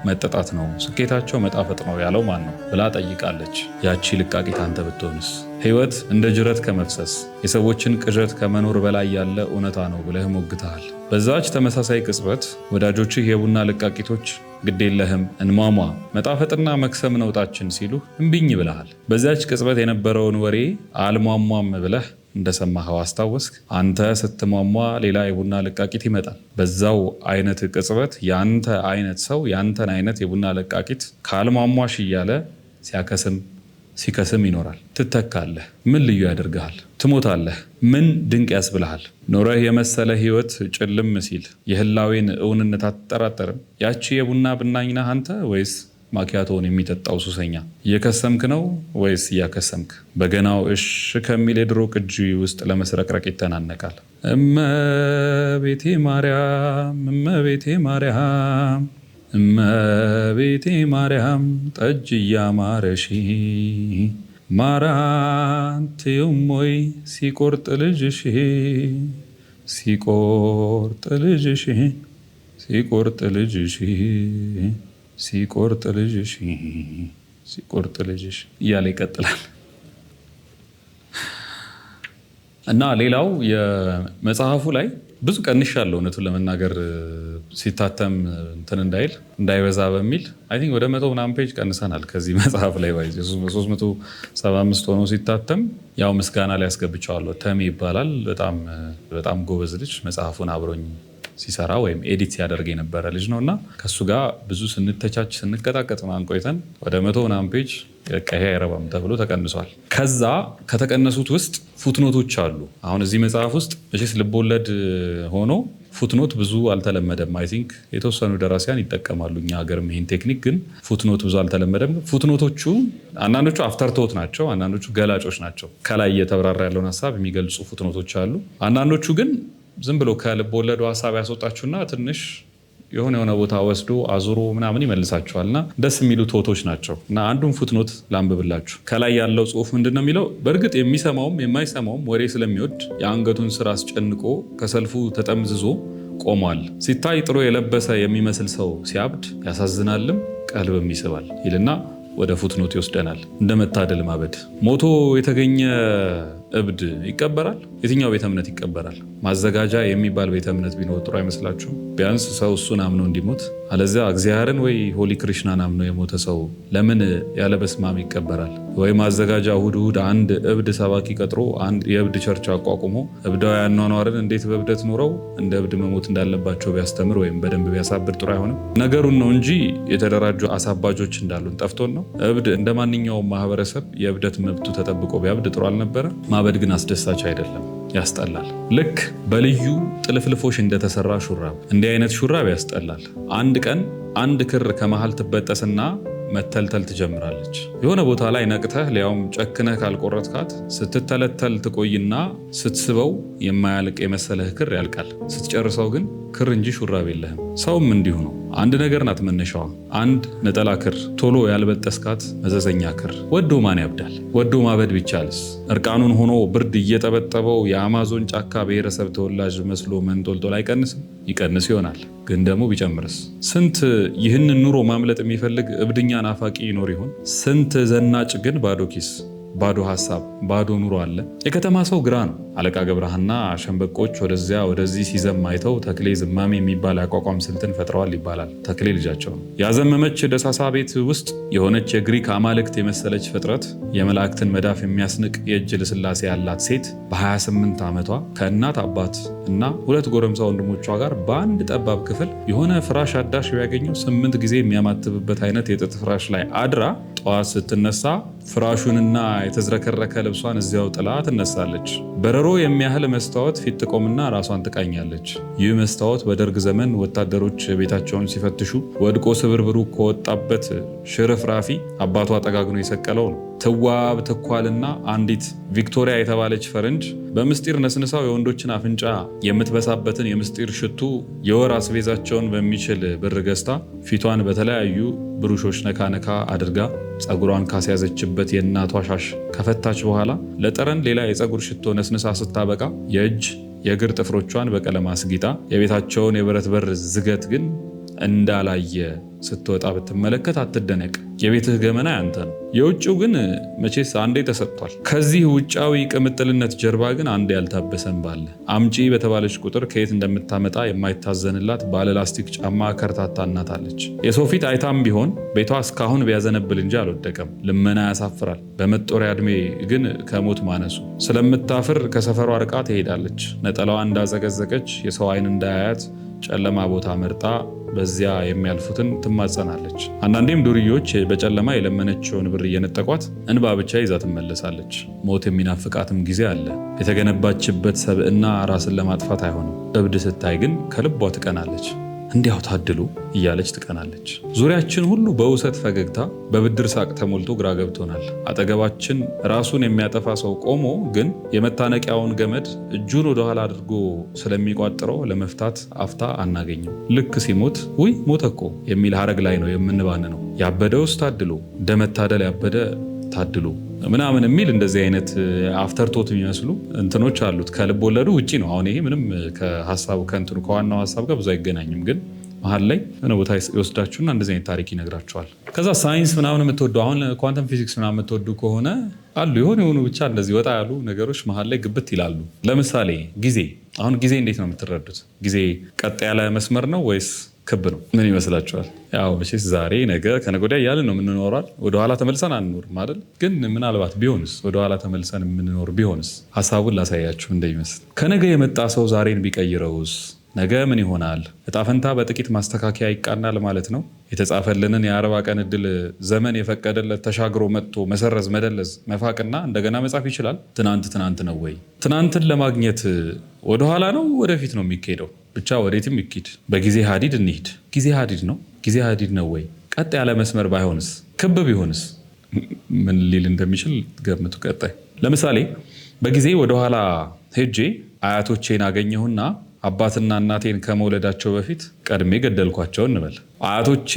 መጠጣት ነው፣ ስኬታቸው መጣፈጥ ነው ያለው ማን ነው ብላ ጠይቃለች። ያቺ ልቃቂት አንተ ብትሆንስ? ህይወት እንደ ጅረት ከመፍሰስ የሰዎችን ቅዠት ከመኖር በላይ ያለ እውነታ ነው ብለህ ሞግተሃል። በዛች ተመሳሳይ ቅጽበት ወዳጆችህ የቡና ልቃቂቶች ግዴለህም እንሟሟ መጣፈጥና መክሰም ነውጣችን ሲሉ እምቢኝ ብለሃል። በዚያች ቅጽበት የነበረውን ወሬ አልሟሟም ብለህ እንደሰማኸው አስታወስክ። አንተ ስትሟሟ ሌላ የቡና ልቃቂት ይመጣል። በዛው አይነት ቅጽበት ያንተ አይነት ሰው ያንተን አይነት የቡና ልቃቂት ካልሟሟሽ እያለ ሲከስም ይኖራል። ትተካለህ። ምን ልዩ ያደርግሃል? ትሞታለህ። ምን ድንቅ ያስብልሃል? ኖረህ የመሰለ ህይወት ጭልም ሲል የህላዌን እውንነት አትጠራጠርም? ያቺ የቡና ብናኝ ነህ አንተ ወይስ ማኪያቶውን የሚጠጣው ሱሰኛ? እየከሰምክ ነው ወይስ እያከሰምክ? በገናው እሽ ከሚል የድሮ ቅጂ ውስጥ ለመስረቅረቅ ይተናነቃል። እመቤቴ ማርያም፣ እመቤቴ ማርያም፣ እመቤቴ ማርያም ጠጅ እያማረሽ ማራንቴውም ወይ ሲቆርጥ ልጅሽ ሲቆርጥ ልጅሽ ሲቆርጥ ልጅሽ ሲቆርጥ ልጅሽ ሲቆርጥ ልጅሽ እያለ ይቀጥላል። እና ሌላው የመጽሐፉ ላይ ብዙ ቀንሻለሁ እውነቱን ለመናገር ሲታተም እንትን እንዳይበዛ በሚል አይ ቲንክ ወደ 100 ምናምን ፔጅ ቀንሰናል ከዚህ መጽሐፍ ላይ ባይዘ 375 ሆኖ ሲታተም ያው ምስጋና ላይ ያስገብቸዋለሁ። ተሜ ይባላል። በጣም ጎበዝ ልጅ መጽሐፉን አብሮኝ ሲሰራ ወይም ኤዲት ሲያደርግ የነበረ ልጅ ነው እና ከሱ ጋር ብዙ ስንተቻች ስንቀጣቀጥ ምናምን ቆይተን ወደ 100 ምናምን ፔጅ ይሄ አይረባም ተብሎ ተቀንሷል። ከዛ ከተቀነሱት ውስጥ ፉትኖቶች አሉ። አሁን እዚህ መጽሐፍ ውስጥ መቼስ ልቦለድ ሆኖ ፉትኖት ብዙ አልተለመደም። አይ ቲንክ የተወሰኑ ደራሲያን ይጠቀማሉ እኛ ሀገርም ይህን ቴክኒክ፣ ግን ፉትኖት ብዙ አልተለመደም። ፉትኖቶቹ አንዳንዶቹ አፍተርቶት ናቸው፣ አንዳንዶቹ ገላጮች ናቸው። ከላይ እየተብራራ ያለውን ሀሳብ የሚገልጹ ፉትኖቶች አሉ። አንዳንዶቹ ግን ዝም ብሎ ከልብ ወለዱ ሀሳብ ያስወጣችሁና ትንሽ የሆነ ቦታ ወስዶ አዙሮ ምናምን ይመልሳችኋልና ደስ የሚሉ ቶቶች ናቸው። እና አንዱን ፉትኖት ላንብብላችሁ። ከላይ ያለው ጽሁፍ ምንድን ነው የሚለው? በእርግጥ የሚሰማውም የማይሰማውም ወሬ ስለሚወድ የአንገቱን ስር አስጨንቆ ከሰልፉ ተጠምዝዞ ቆሟል። ሲታይ ጥሩ የለበሰ የሚመስል ሰው ሲያብድ ያሳዝናልም ቀልብም ይስባል ይልና ወደ ፉትኖት ይወስደናል። እንደመታደል ማበድ ሞቶ የተገኘ እብድ ይቀበራል? የትኛው ቤተ እምነት ይቀበራል? ማዘጋጃ የሚባል ቤተ እምነት ቢኖር ጥሩ አይመስላችሁም? ቢያንስ ሰው እሱን አምኖ እንዲሞት። አለዚያ እግዚአብሔርን ወይ ሆሊ ክሪሽናን አምኖ የሞተ ሰው ለምን ያለ በስማም ይቀበራል? ወይ ማዘጋጃ እሑድ አንድ እብድ ሰባኪ ቀጥሮ አንድ የእብድ ቸርች አቋቁሞ እብዳዊ አኗኗርን እንዴት በእብደት ኖረው እንደ እብድ መሞት እንዳለባቸው ቢያስተምር ወይም በደንብ ቢያሳብድ ጥሩ አይሆንም? ነገሩን ነው እንጂ የተደራጁ አሳባጆች እንዳሉን ጠፍቶን ነው። እብድ እንደ ማንኛውም ማህበረሰብ የእብደት መብቱ ተጠብቆ ቢያብድ ጥሩ አልነበረ? ማበድ ግን አስደሳች አይደለም፣ ያስጠላል። ልክ በልዩ ጥልፍልፎች እንደተሰራ ሹራብ። እንዲህ አይነት ሹራብ ያስጠላል። አንድ ቀን አንድ ክር ከመሃል ትበጠስና መተልተል ትጀምራለች። የሆነ ቦታ ላይ ነቅተህ ሊያውም ጨክነህ ካልቆረጥካት ስትተለተል ትቆይና ስትስበው የማያልቅ የመሰለህ ክር ያልቃል። ስትጨርሰው ግን ክር እንጂ ሹራብ የለህም። ሰውም እንዲሁ ነው። አንድ ነገር ናት መነሻዋ፣ አንድ ነጠላ ክር። ቶሎ ያልበጠስካት መዘዘኛ ክር። ወዶ ማን ያብዳል? ወዶ ማበድ ቢቻልስ? እርቃኑን ሆኖ ብርድ እየጠበጠበው የአማዞን ጫካ ብሔረሰብ ተወላጅ መስሎ መንጦልጦል አይቀንስም? ይቀንስ ይሆናል፣ ግን ደግሞ ቢጨምርስ? ስንት ይህንን ኑሮ ማምለጥ የሚፈልግ እብድኛ ናፋቂ ይኖር ይሆን? ስንት ዘናጭ ግን ባዶ ኪስ፣ ባዶ ሀሳብ፣ ባዶ ኑሮ አለ። የከተማ ሰው ግራ ነው። አለቃ ገብረሃና ሸንበቆች ወደዚያ ወደዚህ ሲዘም አይተው ተክሌ ዝማሜ የሚባል ያቋቋም ስልትን ፈጥረዋል ይባላል። ተክሌ ልጃቸው ነው። ያዘመመች ደሳሳ ቤት ውስጥ የሆነች የግሪክ አማልክት የመሰለች ፍጥረት፣ የመላእክትን መዳፍ የሚያስንቅ የእጅ ልስላሴ ያላት ሴት በ28 ዓመቷ ከእናት አባት እና 2 ጎረምሳ ወንድሞቿ ጋር በአንድ ጠባብ ክፍል የሆነ ፍራሽ አዳሽ ቢያገኘው 8 ጊዜ የሚያማትብበት አይነት የጥጥ ፍራሽ ላይ አድራ ጠዋት ስትነሳ ፍራሹንና የተዝረከረከ ልብሷን እዚያው ጥላ ትነሳለች። በረሮ የሚያህል መስታወት ፊት ትቆምና ራሷን ትቃኛለች። ይህ መስታወት በደርግ ዘመን ወታደሮች ቤታቸውን ሲፈትሹ ወድቆ ስብርብሩ ከወጣበት ሽርፍራፊ አባቷ ጠጋግኖ የሰቀለው ነው። ትዋብ ትኳልና አንዲት ቪክቶሪያ የተባለች ፈረንጅ በምስጢር ነስንሳው የወንዶችን አፍንጫ የምትበሳበትን የምስጢር ሽቱ የወር አስቤዛቸውን በሚችል ብር ገዝታ ፊቷን በተለያዩ ብሩሾች ነካ አድርጋ ፀጉሯን ካስያዘችበት የእናቷ ሻሽ ከፈታች በኋላ ለጠረን ሌላ የፀጉር ሽቶ ነስንሳ ስታበቃ የእጅ የእግር ጥፍሮቿን በቀለም አስጊጣ የቤታቸውን የብረት በር ዝገት ግን እንዳላየ ስትወጣ ብትመለከት አትደነቅ። የቤትህ ገመና ያንተ ነው። የውጭው ግን መቼስ አንዴ ተሰጥቷል። ከዚህ ውጫዊ ቅምጥልነት ጀርባ ግን አንድ ያልታበሰ እንባ አለ። አምጪ በተባለች ቁጥር ከየት እንደምታመጣ የማይታዘንላት ባለ ላስቲክ ጫማ ከርታታ እናት አለች። የሰው ፊት አይታም ቢሆን ቤቷ እስካሁን ቢያዘነብል እንጂ አልወደቀም። ልመና ያሳፍራል። በመጦሪያ ዕድሜ ግን ከሞት ማነሱ። ስለምታፍር ከሰፈሯ ርቃ ትሄዳለች። ነጠላዋ እንዳዘገዘቀች የሰው አይን እንዳያያት ጨለማ ቦታ መርጣ በዚያ የሚያልፉትን ትማጸናለች። አንዳንዴም ዱርዮች በጨለማ የለመነችውን ብር እየነጠቋት እንባ ብቻ ይዛ ትመለሳለች። ሞት የሚናፍቃትም ጊዜ አለ። የተገነባችበት ሰብዕና ራስን ለማጥፋት አይሆንም። እብድ ስታይ ግን ከልቧ ትቀናለች። እንዲያው ታድሉ እያለች ትቀናለች። ዙሪያችን ሁሉ በውሰት ፈገግታ፣ በብድር ሳቅ ተሞልቶ ግራ ገብቶናል። አጠገባችን ራሱን የሚያጠፋ ሰው ቆሞ ግን የመታነቂያውን ገመድ እጁን ወደኋላ አድርጎ ስለሚቋጥረው ለመፍታት አፍታ አናገኝም። ልክ ሲሞት ውይ ሞተ እኮ የሚል ሀረግ ላይ ነው የምንባንነው። ያበደውስ ታድሎ፣ እንደመታደል ያበደ ታድሎ ምናምን የሚል እንደዚህ አይነት አፍተርቶት የሚመስሉ እንትኖች አሉት። ከልብ ወለዱ ውጪ ነው። አሁን ይሄ ምንም ከሀሳቡ ከእንትኑ ከዋናው ሀሳብ ጋር ብዙ አይገናኝም። ግን መሀል ላይ የሆነ ቦታ ይወስዳችሁና እንደዚህ አይነት ታሪክ ይነግራችኋል። ከዛ ሳይንስ ምናምን የምትወዱ አሁን ኳንተም ፊዚክስ ምናምን የምትወዱ ከሆነ አሉ የሆኑ ብቻ እንደዚህ ወጣ ያሉ ነገሮች መሀል ላይ ግብት ይላሉ። ለምሳሌ ጊዜ። አሁን ጊዜ እንዴት ነው የምትረዱት? ጊዜ ቀጥ ያለ መስመር ነው ወይስ ክብ ነው? ምን ይመስላችኋል? ያው መቼስ ዛሬ ነገ ከነገ ወዲያ እያልን ነው የምንኖራል። ወደኋላ ተመልሰን አንኖርም አይደል? ግን ምናልባት ቢሆንስ፣ ወደኋላ ተመልሰን የምንኖር ቢሆንስ? ሀሳቡን ላሳያችሁ እንደሚመስል። ከነገ የመጣ ሰው ዛሬን ቢቀይረውስ ነገ ምን ይሆናል? እጣ ፈንታ በጥቂት ማስተካከያ ይቃናል ማለት ነው። የተጻፈልንን የ40 ቀን እድል ዘመን የፈቀደለት ተሻግሮ መጥቶ መሰረዝ፣ መደለዝ፣ መፋቅና እንደገና መጻፍ ይችላል። ትናንት ነው ወይ? ትናንትን ለማግኘት ወደኋላ ነው ወደፊት ነው የሚካሄደው? ብቻ ወዴትም ይኪድ በጊዜ ሀዲድ እንሂድ። ጊዜ ሀዲድ ነው። ጊዜ ሀዲድ ነው ወይ? ቀጥ ያለ መስመር ባይሆንስ? ክብ ቢሆንስ? ምን ሊል እንደሚችል ገምቱ። ቀጣይ ለምሳሌ በጊዜ ወደኋላ ሄጄ አያቶቼን አገኘሁና አባትና እናቴን ከመውለዳቸው በፊት ቀድሜ ገደልኳቸው እንበል። አያቶቼ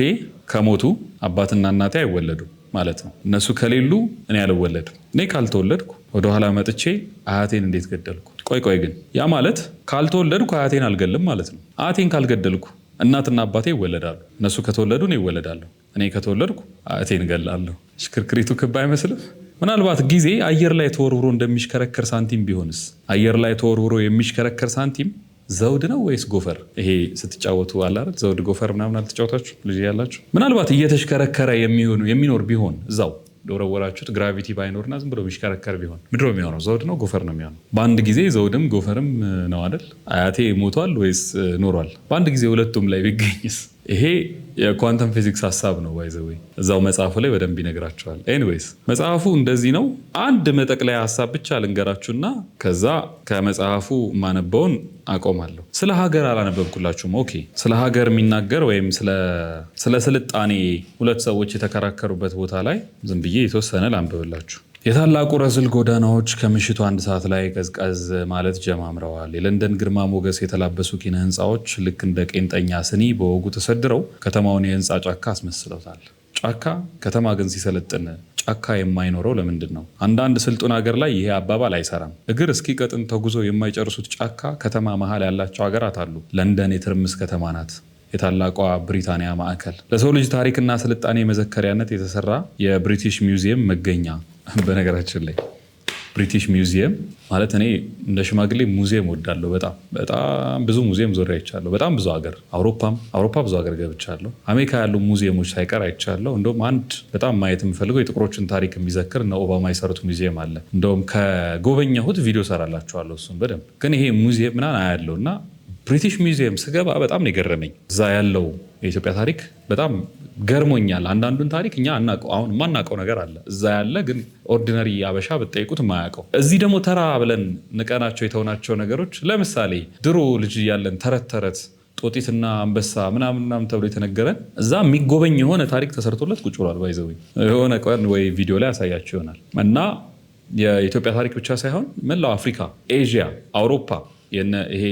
ከሞቱ አባትና እናቴ አይወለዱ ማለት ነው። እነሱ ከሌሉ እኔ አልወለድም። እኔ ካልተወለድኩ ወደኋላ መጥቼ አያቴን እንዴት ገደልኩ? ቆይ ግን ያ ማለት ካልተወለድኩ አያቴን አልገልም ማለት ነው። አያቴን ካልገደልኩ እናትና አባቴ ይወለዳሉ። እነሱ ከተወለዱ እኔ ይወለዳለሁ። እኔ ከተወለድኩ አያቴን እገላለሁ። ሽክርክሪቱ ክብ አይመስልም? ምናልባት ጊዜ አየር ላይ ተወርውሮ እንደሚሽከረከር ሳንቲም ቢሆንስ? አየር ላይ ተወርውሮ የሚሽከረከር ሳንቲም ዘውድ ነው ወይስ ጎፈር? ይሄ ስትጫወቱ አለ አይደል? ዘውድ ጎፈር ምናምን አልተጫወታችሁ ልጅ ያላችሁ? ምናልባት እየተሽከረከረ የሚኖር ቢሆን እዛው ወረወራችሁት ግራቪቲ ባይኖርና ዝም ብሎ የሚሽከረከር ቢሆን ምንድን ነው የሚሆነው? ዘውድ ነው ጎፈር ነው የሚሆነው? በአንድ ጊዜ ዘውድም ጎፈርም ነው አይደል? አያቴ ሞቷል ወይስ ኖሯል? በአንድ ጊዜ ሁለቱም ላይ ቢገኝስ? ይሄ የኳንተም ፊዚክስ ሀሳብ ነው። ባይዘዌ እዛው መጽሐፉ ላይ በደንብ ይነግራቸዋል። ኤኒዌይስ መጽሐፉ እንደዚህ ነው። አንድ መጠቅለያ ሀሳብ ብቻ ልንገራችሁና ከዛ ከመጽሐፉ ማነበውን አቆማለሁ። ስለ ሀገር አላነበብኩላችሁም። ኦኬ። ስለ ሀገር የሚናገር ወይም ስለ ስልጣኔ ሁለት ሰዎች የተከራከሩበት ቦታ ላይ ዝም ብዬ የተወሰነ ላንብብላችሁ። የታላቁ ረዝል ጎዳናዎች ከምሽቱ 1 ሰዓት ላይ ቀዝቀዝ ማለት ጀማምረዋል። የለንደን ግርማ ሞገስ የተላበሱ ኪነ ህንፃዎች ልክ እንደ ቄንጠኛ ስኒ በወጉ ተሰድረው ከተማውን የህንፃ ጫካ አስመስለውታል። ጫካ ከተማ ግን ሲሰለጥን ጫካ የማይኖረው ለምንድን ነው? አንዳንድ ስልጡን ሀገር ላይ ይሄ አባባል አይሰራም። እግር እስኪ ቀጥን ተጉዞ የማይጨርሱት ጫካ ከተማ መሀል ያላቸው ሀገራት አሉ። ለንደን የትርምስ ከተማ ናት። የታላቋ ብሪታንያ ማዕከል፣ ለሰው ልጅ ታሪክና ስልጣኔ መዘከሪያነት የተሰራ የብሪቲሽ ሚውዚየም መገኛ። በነገራችን ላይ ብሪቲሽ ሚውዚየም ማለት እኔ እንደ ሽማግሌ ሙዚየም ወዳለሁ። በጣም ብዙ ሙዚየም ዞሬ አይቻለሁ። በጣም ብዙ ሀገር፣ አውሮፓ ብዙ ሀገር ገብቻለሁ። አሜሪካ ያሉ ሙዚየሞች ሳይቀር አይቻለሁ። እንደውም አንድ በጣም ማየት የምፈልገው የጥቁሮችን ታሪክ የሚዘክር እነ ኦባማ የሰሩት ሙዚየም አለ። እንደውም ከጎበኘሁት ቪዲዮ ሰራላችኋለሁ እሱን በደንብ። ግን ይሄ ሙዚየም ምናምን አያለው እና ብሪቲሽ ሚውዚየም ስገባ በጣም ነው የገረመኝ። እዛ ያለው የኢትዮጵያ ታሪክ በጣም ገርሞኛል። አንዳንዱን ታሪክ እኛ አሁን የማናውቀው ነገር አለ እዛ ያለ፣ ግን ኦርዲነሪ አበሻ ብትጠይቁት የማያውቀው። እዚህ ደግሞ ተራ ብለን ንቀናቸው የተውናቸው ነገሮች፣ ለምሳሌ ድሮ ልጅ እያለን ተረት ጦጢትና አንበሳ ምናምን ተብሎ የተነገረን እዛ የሚጎበኝ የሆነ ታሪክ ተሰርቶለት ቁጭ ብሏል። ባይዘው የሆነ ቀን ወይ ቪዲዮ ላይ ያሳያቸው ይሆናል። እና የኢትዮጵያ ታሪክ ብቻ ሳይሆን መላው አፍሪካ፣ ኤዥያ፣ አውሮፓ ይሄ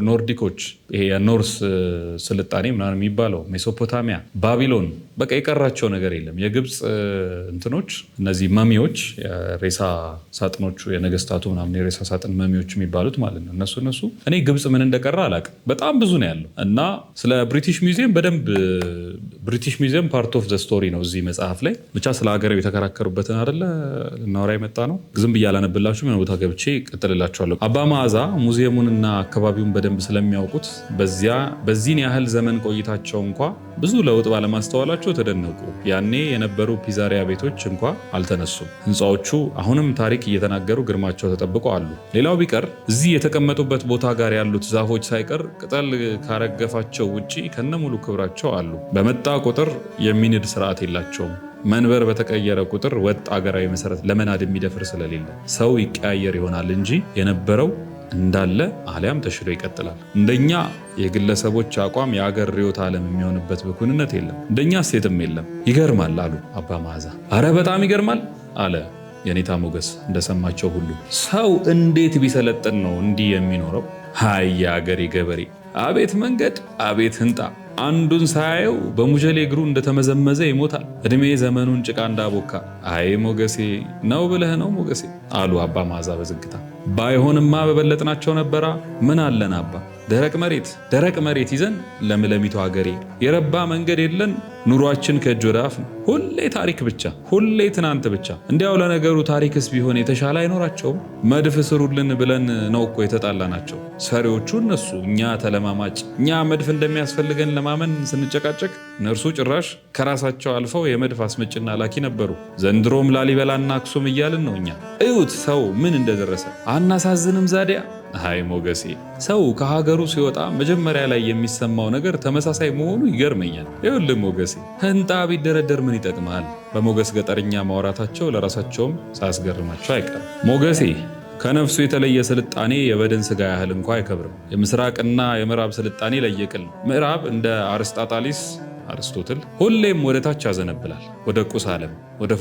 ኖርዲኮች ይሄ የኖርስ ስልጣኔ ምናምን የሚባለው ሜሶፖታሚያ፣ ባቢሎን በቃ የቀራቸው ነገር የለም። የግብፅ እንትኖች እነዚህ መሚዎች ሬሳ ሳጥኖቹ የነገስታቱ ምናምን የሬሳ ሳጥን መሚዎች የሚባሉት ማለት ነው። እነሱ እኔ ግብፅ ምን እንደቀራ አላውቅም። በጣም ብዙ ነው ያለው እና ስለ ብሪቲሽ ሚውዚየም በደንብ ብሪቲሽ ሚውዚየም ፓርት ኦፍ ዘ ስቶሪ ነው እዚህ መጽሐፍ ላይ ብቻ ስለ ሀገር የተከራከሩበትን አይደለ ልናወራ የመጣ ነው። ዝም ብዬ አላነብላችሁም። የሆነ ቦታ ገብቼ ቀጥልላችኋለሁ። አባ መዓዛ ሙዚየሙንና አካባቢውን በደንብ ስለሚያውቁት በዚህን ያህል ዘመን ቆይታቸው እንኳ ብዙ ለውጥ ባለማስተዋላቸው ተደነቁ። ያኔ የነበሩ ፒዛሪያ ቤቶች እንኳ አልተነሱም። ህንፃዎቹ አሁንም ታሪክ እየተናገሩ ግርማቸው ተጠብቆ አሉ። ሌላው ቢቀር እዚህ የተቀመጡበት ቦታ ጋር ያሉት ዛፎች ሳይቀር ቅጠል ካረገፋቸው ውጪ ከነሙሉ ክብራቸው አሉ። በመጣ ቁጥር የሚንድ ስርዓት የላቸውም። መንበር በተቀየረ ቁጥር ወጥ አገራዊ መሰረት ለመናድ የሚደፍር ስለሌለ ሰው ይቀያየር ይሆናል እንጂ የነበረው እንዳለ አሊያም ተሽሎ ይቀጥላል። እንደኛ የግለሰቦች አቋም የአገር ርዕዮተ ዓለም የሚሆንበት ብኩንነት የለም። እንደኛ ሴትም የለም። ይገርማል አሉ አባ መዓዛ። አረ በጣም ይገርማል አለ የኔታ ሞገስ እንደሰማቸው ሁሉ። ሰው እንዴት ቢሰለጥን ነው እንዲህ የሚኖረው? ሃይ የአገሬ ገበሬ! አቤት መንገድ፣ አቤት ህንጣ! አንዱን ሳያየው በሙጀሌ እግሩ እንደተመዘመዘ ይሞታል። እድሜ ዘመኑን ጭቃ እንዳቦካ። አይ ሞገሴ ነው ብለህ ነው ሞገሴ አሉ አባ መዓዛ በዝግታ። ባይሆንማ በበለጥናቸው ነበራ። ምን አለን አባ፣ ደረቅ መሬት ይዘን ለምለሚቱ ሀገሬ። የረባ መንገድ የለን፣ ኑሯችን ከእጅ ወደ አፍ ነው። ሁሌ ታሪክ ብቻ፣ ሁሌ ትናንት ብቻ። እንዲያው ለነገሩ ታሪክስ ቢሆን የተሻለ አይኖራቸውም? መድፍ ስሩልን ብለን ነው እኮ የተጣላ ናቸው። ሰሪዎቹ እነሱ፣ እኛ ተለማማጭ። እኛ መድፍ እንደሚያስፈልገን ለማመን ስንጨቃጨቅ፣ እነርሱ ጭራሽ ከራሳቸው አልፈው የመድፍ አስመጭና ላኪ ነበሩ። ዘንድሮም ላሊበላና አክሱም እያልን ነው እኛ። እዩት ሰው ምን እንደደረሰ። አናሳዝንም ዛዲያ? አይ ሞገሴ፣ ሰው ከሀገሩ ሲወጣ መጀመሪያ ላይ የሚሰማው ነገር ተመሳሳይ መሆኑ ይገርመኛል። ይኸውልህ ሞገሴ፣ ህንጣ ቢደረደር ምን ይጠቅማል? በሞገስ ገጠርኛ ማውራታቸው ለራሳቸውም ሳያስገርማቸው አይቀርም። ሞገሴ ከነፍሱ የተለየ ስልጣኔ የበድን ስጋ ያህል እንኳ አይከብርም። የምስራቅና የምዕራብ ስልጣኔ ለየቅል ነው። ምዕራብ እንደ አርስቶትል ሁሌም ወደ ታች ያዘነብላል፣ ወደ ቁስ ዓለም፣ ወደ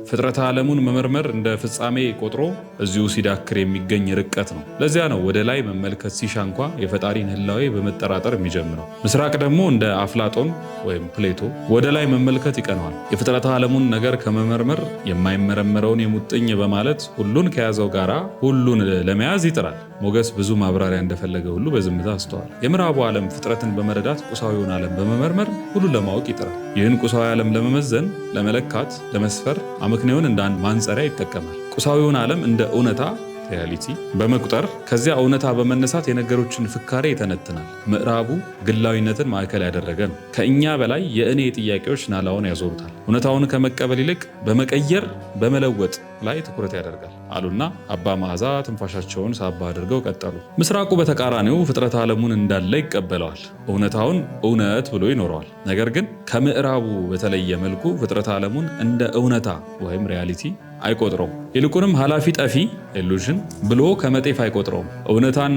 ፍጥረተ ዓለሙን መመርመር እንደ ፍጻሜ ቆጥሮ እዚሁ ሲዳክር የሚገኝ ርቀት ነው። ለዚያ ነው ወደ ላይ መመልከት ሲሻ እንኳ የፈጣሪን ህላዌ በመጠራጠር የሚጀምረው። ምስራቅ ደግሞ እንደ አፍላጦን ወይም ፕሌቶ ወደ ላይ መመልከት ይቀነዋል። የፍጥረተ ዓለሙን ነገር ከመመርመር የማይመረመረውን የሙጥኝ በማለት ሁሉን ከያዘው ጋራ ሁሉን ለመያዝ ይጥራል። ሞገስ ብዙ ማብራሪያ እንደፈለገ ሁሉ በዝምታ አስተዋል። የምዕራቡ ዓለም ፍጥረትን በመረዳት ቁሳዊውን ዓለም በመመርመር ሁሉን ለማወቅ ይጥራል። ይህን ቁሳዊ ዓለም ለመመዘን፣ ለመለካት፣ ለመስፈር አመክንዮን እንደ አንድ ማንጸሪያ ይጠቀማል። ቁሳዊውን ዓለም እንደ እውነታ ሪያሊቲ በመቁጠር ከዚያ እውነታ በመነሳት የነገሮችን ፍካሬ ይተነትናል። ምዕራቡ ግላዊነትን ማዕከል ያደረገ ነው። ከእኛ በላይ የእኔ ጥያቄዎች ናላውን ያዞሩታል። እውነታውን ከመቀበል ይልቅ በመቀየር በመለወጥ ላይ ትኩረት ያደርጋል አሉና አባ መዓዛ ትንፋሻቸውን ሳባ አድርገው ቀጠሉ። ምስራቁ በተቃራኒው ፍጥረት ዓለሙን እንዳለ ይቀበለዋል። እውነታውን እውነት ብሎ ይኖረዋል። ነገር ግን ከምዕራቡ በተለየ መልኩ ፍጥረት ዓለሙን እንደ እውነታ ወይም ሪያሊቲ አይቆጥረውም። ይልቁንም ኃላፊ ጠፊ ኢሉዥን ብሎ ከመጤፍ አይቆጥረውም። እውነታን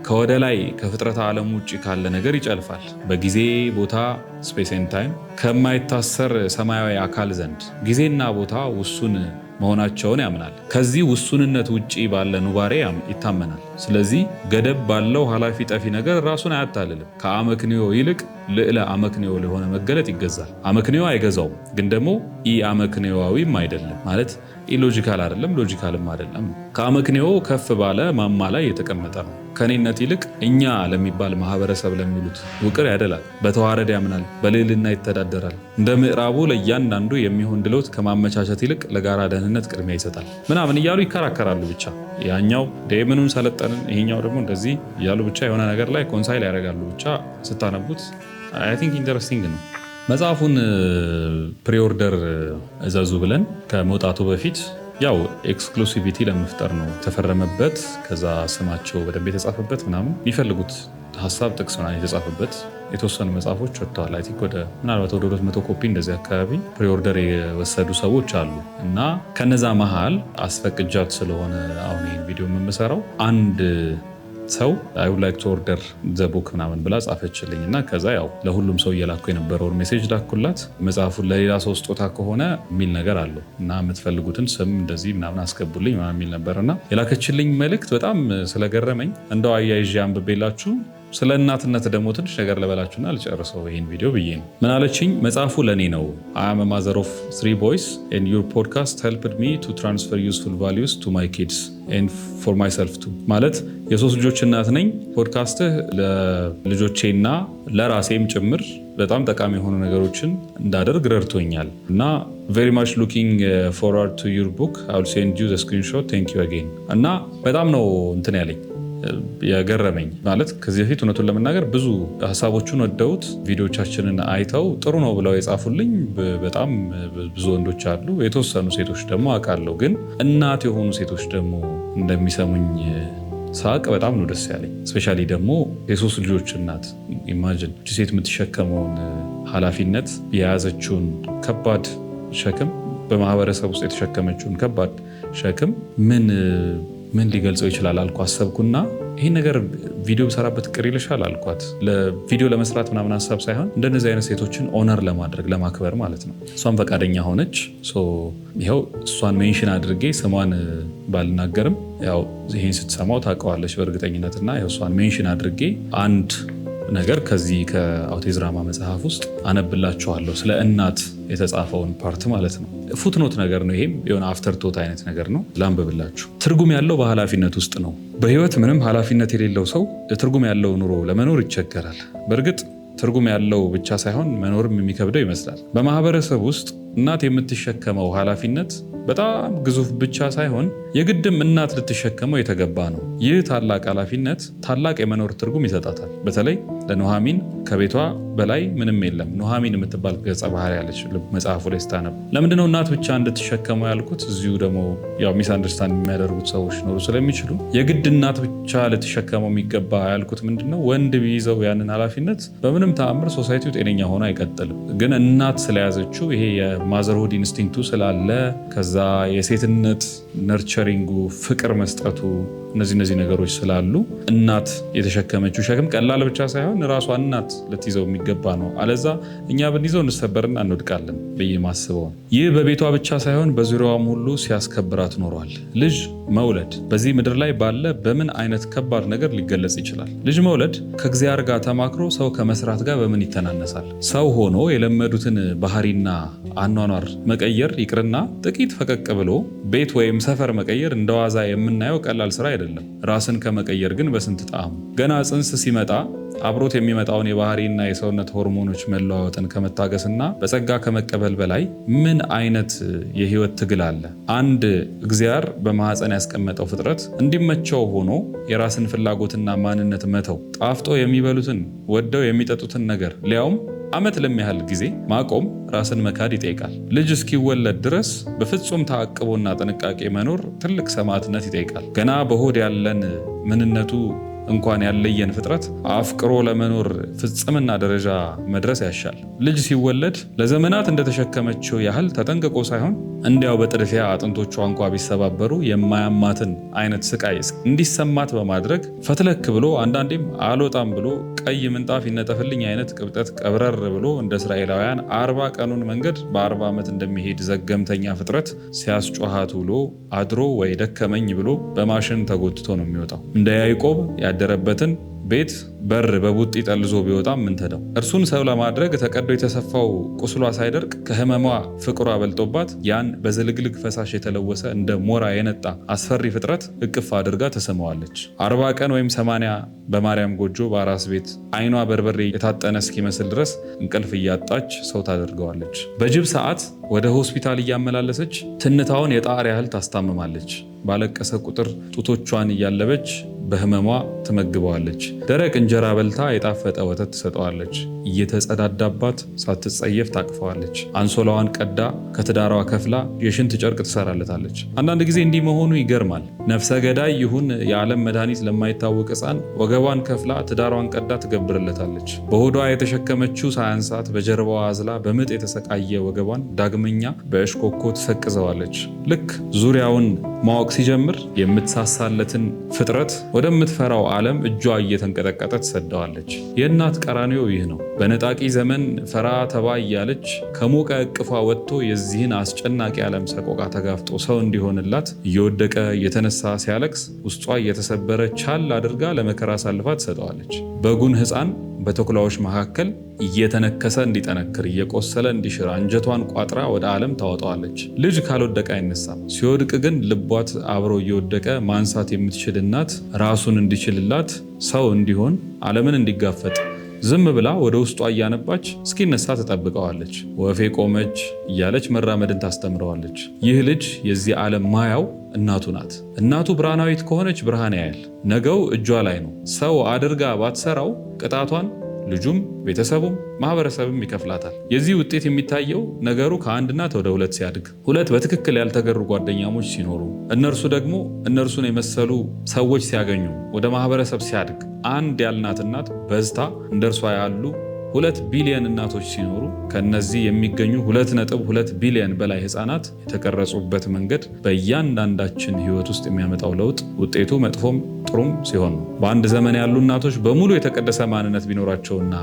ከወደ ላይ ከፍጥረት ዓለም ውጭ ካለ ነገር ይጨልፋል። በጊዜ ቦታ ስፔስ ኤንድ ታይም ከማይታሰር ሰማያዊ አካል ዘንድ ጊዜና ቦታ ውሱን መሆናቸውን ያምናል። ከዚህ ውሱንነት ውጪ ባለ ኑባሬ ይታመናል። ስለዚህ ገደብ ባለው ኃላፊ ጠፊ ነገር ራሱን አያታልልም። ከአመክንዮ ይልቅ ልዕለ አመክንዮ ለሆነ መገለጥ ይገዛል። አመክንዮ አይገዛውም፣ ግን ደግሞ ኢ አመክንዮዋዊም አይደለም ማለት ኢሎጂካል አይደለም፣ ሎጂካልም አይደለም። ከአመክንዮ ከፍ ባለ ማማ ላይ የተቀመጠ ነው። ከኔነት ይልቅ እኛ ለሚባል ማህበረሰብ ለሚሉት ውቅር ያደላል። በተዋረድ ያምናል፣ በልዕልና ይተዳደራል። እንደ ምዕራቡ ለእያንዳንዱ የሚሆን ድሎት ከማመቻቸት ይልቅ ለጋራ ደህንነት ቅድሚያ ይሰጣል ምናምን እያሉ ይከራከራሉ። ብቻ ያኛው ምኑን ሰለጠንን፣ ይሄኛው ደግሞ እንደዚህ እያሉ ብቻ የሆነ ነገር ላይ ኮንሳይል ያደርጋሉ። ብቻ ስታነቡት አይ ቲንክ ኢንተረስቲንግ ነው። መጽሐፉን ፕሪኦርደር እዘዙ ብለን ከመውጣቱ በፊት ያው ኤክስክሉሲቪቲ ለመፍጠር ነው ተፈረመበት። ከዛ ስማቸው በደንብ የተጻፈበት ምናምን የሚፈልጉት ሀሳብ ጥቅስ ምናምን የተጻፈበት የተወሰኑ መጽሐፎች ወጥተዋል። አይ ቲንክ ምናልባት ወደ 200 ኮፒ እንደዚህ አካባቢ ፕሪኦርደር የወሰዱ ሰዎች አሉ እና ከነዛ መሃል አስፈቅጃት ስለሆነ አሁን ይህን ቪዲዮ የምሰራው አንድ ሰው አይ ውድ ላይክ ቱ ኦርደር ዘ ቡክ ምናምን ብላ ጻፈችልኝ እና ከዛ ያው ለሁሉም ሰው እየላኩ የነበረውን ሜሴጅ ላኩላት። መጽሐፉን ለሌላ ሰው ስጦታ ከሆነ የሚል ነገር አለው እና የምትፈልጉትን ስም እንደዚህ ምናምን አስገቡልኝ ምናምን የሚል ነበር እና የላከችልኝ መልእክት በጣም ስለገረመኝ እንደው አያይዤ አንብቤላችሁ ስለ እናትነት ደግሞ ትንሽ ነገር ልበላችሁና ልጨርሰው ይህን ቪዲዮ ብዬ ነው። ምን አለችኝ? መጽሐፉ ለእኔ ነው። I am a mother of 3 boys and your podcast helped me to transfer useful values to my kids and for myself too። ማለት የ3 ልጆች እናት ነኝ። ፖድካስትህ ለልጆቼና ለራሴም ጭምር በጣም ጠቃሚ የሆኑ ነገሮችን እንዳደርግ ረድቶኛል እና very much looking forward to your book. I will send you the screenshot. Thank you again። እና በጣም ነው እንትን ያለኝ የገረመኝ ማለት ከዚህ በፊት እውነቱን ለመናገር ብዙ ሀሳቦቹን ወደውት ቪዲዮቻችንን አይተው ጥሩ ነው ብለው የጻፉልኝ በጣም ብዙ ወንዶች አሉ። የተወሰኑ ሴቶች ደግሞ አውቃለሁ። ግን እናት የሆኑ ሴቶች ደግሞ እንደሚሰሙኝ ሳቅ በጣም ነው ደስ ያለኝ። ስፔሻሊ ደግሞ የ3 ልጆች እናት ኢማጂን ሴት የምትሸከመውን ኃላፊነት የያዘችውን ከባድ ሸክም በማህበረሰብ ውስጥ የተሸከመችውን ከባድ ሸክም ምን ሊገልጸው ይችላል አልኩ አሰብኩና ይሄን ነገር ቪዲዮ ሰራበት ቅር ይልሻል አልኳት። ለቪዲዮ ለመስራት ምናምን ሀሳብ ሳይሆን እንደነዚህ አይነት ሴቶችን ኦነር ለማድረግ ለማክበር ማለት ነው። እሷን ፈቃደኛ ሆነች። ይኸው እሷን ሜንሽን አድርጌ ስሟን ባልናገርም ያው ይሄን ስትሰማው ታውቀዋለች በእርግጠኝነትና ያው እሷን ሜንሽን አድርጌ አንድ ነገር ከዚህ ከአውቲዝራማ መጽሐፍ ውስጥ አነብላችኋለሁ። ስለ እናት የተጻፈውን ፓርት ማለት ነው። ፉትኖት ነገር ነው። ይሄም የሆነ አፍተር ቶት አይነት ነገር ነው። ላንብብላችሁ። ትርጉም ያለው በኃላፊነት ውስጥ ነው። በህይወት ምንም ኃላፊነት የሌለው ሰው ትርጉም ያለው ኑሮ ለመኖር ይቸገራል። በእርግጥ ትርጉም ያለው ብቻ ሳይሆን መኖርም የሚከብደው ይመስላል። በማህበረሰብ ውስጥ እናት የምትሸከመው ኃላፊነት በጣም ግዙፍ ብቻ ሳይሆን የግድም እናት ልትሸከመው የተገባ ነው። ይህ ታላቅ ኃላፊነት ታላቅ የመኖር ትርጉም ይሰጣታል። በተለይ ለኑሐሚን ከቤቷ በላይ ምንም የለም። ኑሐሚን የምትባል ገጸ ባህሪ ያለች መጽሐፉ ላይ ስታነብ ለምንድነው እናት ብቻ እንድትሸከመው ያልኩት? እዚሁ ደግሞ ያው ሚስ አንደርስታንድ የሚያደርጉት ሰዎች ኖሩ ስለሚችሉ የግድ እናት ብቻ ልትሸከመው የሚገባ ያልኩት ምንድነው፣ ወንድ ቢይዘው ያንን ኃላፊነት በምንም ተአምር ሶሳይቲው ጤነኛ ሆኖ አይቀጥልም። ግን እናት ስለያዘችው ይሄ የማዘርሁድ ኢንስቲንክቱ ስላለ ከዛ የሴትነት ነርቸሪንጉ ፍቅር መስጠቱ እነዚህ ነገሮች ስላሉ እናት የተሸከመችው ሸክም ቀላል ብቻ ሳይሆን ራሷ እናት ልትይዘው የሚገባ ነው። አለዛ እኛ ብንይዘው እንሰበርና እንወድቃለን ብዬ ማስበው። ይህ በቤቷ ብቻ ሳይሆን በዙሪያዋም ሁሉ ሲያስከብራት ኖሯል። ልጅ መውለድ በዚህ ምድር ላይ ባለ በምን አይነት ከባድ ነገር ሊገለጽ ይችላል? ልጅ መውለድ ከእግዚአብሔር ጋር ተማክሮ ሰው ከመስራት ጋር በምን ይተናነሳል? ሰው ሆኖ የለመዱትን ባህሪና አኗኗር መቀየር ይቅርና ጥቂት ፈቀቅ ብሎ ቤት ወይም ሰፈር መቀየር እንደዋዛ የምናየው ቀላል ስራ አይደለም። ራስን ከመቀየር ግን በስንት ጣዕሙ። ገና ጽንስ ሲመጣ አብሮት የሚመጣውን የባህሪና የሰውነት ሆርሞኖች መለዋወጥን ከመታገስና በጸጋ ከመቀበል በላይ ምን አይነት የህይወት ትግል አለ? አንድ እግዚአብሔር በማህፀን ያስቀመጠው ፍጥረት እንዲመቸው ሆኖ የራስን ፍላጎትና ማንነት መተው፣ ጣፍጦ የሚበሉትን ወደው የሚጠጡትን ነገር ሊያውም ዓመት ለሚያህል ጊዜ ማቆም ራስን መካድ ይጠይቃል። ልጅ እስኪወለድ ድረስ በፍጹም ተአቅቦና ጥንቃቄ መኖር ትልቅ ሰማዕትነት ይጠይቃል። ገና በሆድ ያለን ምንነቱ እንኳን ያለየን ፍጥረት አፍቅሮ ለመኖር ፍጽምና ደረጃ መድረስ ያሻል። ልጅ ሲወለድ ለዘመናት እንደተሸከመችው ያህል ተጠንቅቆ ሳይሆን እንዲያው በጥድፊያ አጥንቶቿ እንኳ ቢሰባበሩ የማያማትን አይነት ስቃይ እንዲሰማት በማድረግ ፈትለክ ብሎ አንዳንዴም አልወጣም ብሎ ቀይ ምንጣፍ ይነጠፍልኝ አይነት ቅብጠት ቀብረር ብሎ እንደ እስራኤላውያን 40 ቀኑን መንገድ በ40 ዓመት እንደሚሄድ ዘገምተኛ ፍጥረት ሲያስጮሃት ውሎ አድሮ ወይ ደከመኝ ብሎ በማሽን ተጎትቶ ነው የሚወጣው። እንደ ያዕቆብ ያደረበትን ቤት በር በቡጢ ጠልዞ ቢወጣም ምን ተዳው? እርሱን ሰው ለማድረግ ተቀዶ የተሰፋው ቁስሏ ሳይደርቅ ከህመሟ ፍቅሯ በልጦባት ያን በዝልግልግ ፈሳሽ የተለወሰ እንደ ሞራ የነጣ አስፈሪ ፍጥረት እቅፍ አድርጋ ተሰማዋለች። 40 ቀን ወይም 80 በማርያም ጎጆ በአራስ ቤት አይኗ በርበሬ የታጠነ እስኪመስል ድረስ እንቅልፍ እያጣች ሰው ታደርገዋለች። በጅብ ሰዓት ወደ ሆስፒታል እያመላለሰች ትንታውን የጣር ያህል ታስታምማለች። ባለቀሰ ቁጥር ጡቶቿን እያለበች በህመሟ ትመግበዋለች። ደረቅ እንጀራ በልታ የጣፈጠ ወተት ትሰጠዋለች። እየተጸዳዳባት ሳትጸየፍ ታቅፈዋለች። አንሶላዋን ቀዳ ከትዳሯ ከፍላ የሽንት ጨርቅ ትሰራለታለች። አንዳንድ ጊዜ እንዲህ መሆኑ ይገርማል። ነፍሰ ገዳይ ይሁን የዓለም መድኃኒት ለማይታወቅ ሕፃን ወገቧን ከፍላ ትዳሯን ቀዳ ትገብርለታለች። በሆዷ የተሸከመችው ሳያንሳት በጀርባዋ አዝላ በምጥ የተሰቃየ ወገቧን ዳግመኛ በእሽኮኮ ትሰቅዘዋለች። ልክ ዙሪያውን ማወቅ ሲጀምር የምትሳሳለትን ፍጥረት ወደምትፈራው ዓለም እጇ እየተንቀጠቀጠ ትሰደዋለች። የእናት ቀራንዮ ይህ ነው። በነጣቂ ዘመን ፈራ ተባ እያለች ከሞቀ እቅፏ ወጥቶ የዚህን አስጨናቂ ዓለም ሰቆቃ ተጋፍጦ ሰው እንዲሆንላት እየወደቀ እየተነሳ ሲያለቅስ ውስጧ እየተሰበረ ቻል አድርጋ ለመከራ አሳልፋ ትሰጠዋለች። በጉን ሕፃን በተኩላዎች መካከል እየተነከሰ እንዲጠነክር እየቆሰለ እንዲሽር አንጀቷን ቋጥራ ወደ ዓለም ታወጣዋለች። ልጅ ካልወደቀ አይነሳም። ሲወድቅ ግን ልቧት አብሮ እየወደቀ ማንሳት የምትችል እናት ራሱን እንዲችልላት ሰው እንዲሆን ዓለምን እንዲጋፈጥ ዝም ብላ ወደ ውስጧ እያነባች እስኪነሳ ትጠብቀዋለች። ወፌ ቆመች እያለች መራመድን ታስተምረዋለች። ይህ ልጅ የዚህ ዓለም ማያው እናቱ ናት። እናቱ ብርሃናዊት ከሆነች ብርሃን ያያል። ነገው እጇ ላይ ነው። ሰው አድርጋ ባትሰራው ቅጣቷን ልጁም ቤተሰቡም ማህበረሰብም ይከፍላታል። የዚህ ውጤት የሚታየው ነገሩ ከአንድ እናት ወደ ሁለት ሲያድግ፣ ሁለት በትክክል ያልተገሩ ጓደኛሞች ሲኖሩ፣ እነርሱ ደግሞ እነርሱን የመሰሉ ሰዎች ሲያገኙ፣ ወደ ማህበረሰብ ሲያድግ፣ አንድ ያልናት እናት በዝታ እንደርሷ ያሉ 2 ቢሊዮን እናቶች ሲኖሩ ከነዚህ የሚገኙ 2.2 ቢሊዮን በላይ ህፃናት የተቀረጹበት መንገድ በእያንዳንዳችን ህይወት ውስጥ የሚያመጣው ለውጥ ውጤቱ መጥፎም ጥሩም ሲሆን ነው። በአንድ ዘመን ያሉ እናቶች በሙሉ የተቀደሰ ማንነት ቢኖራቸውና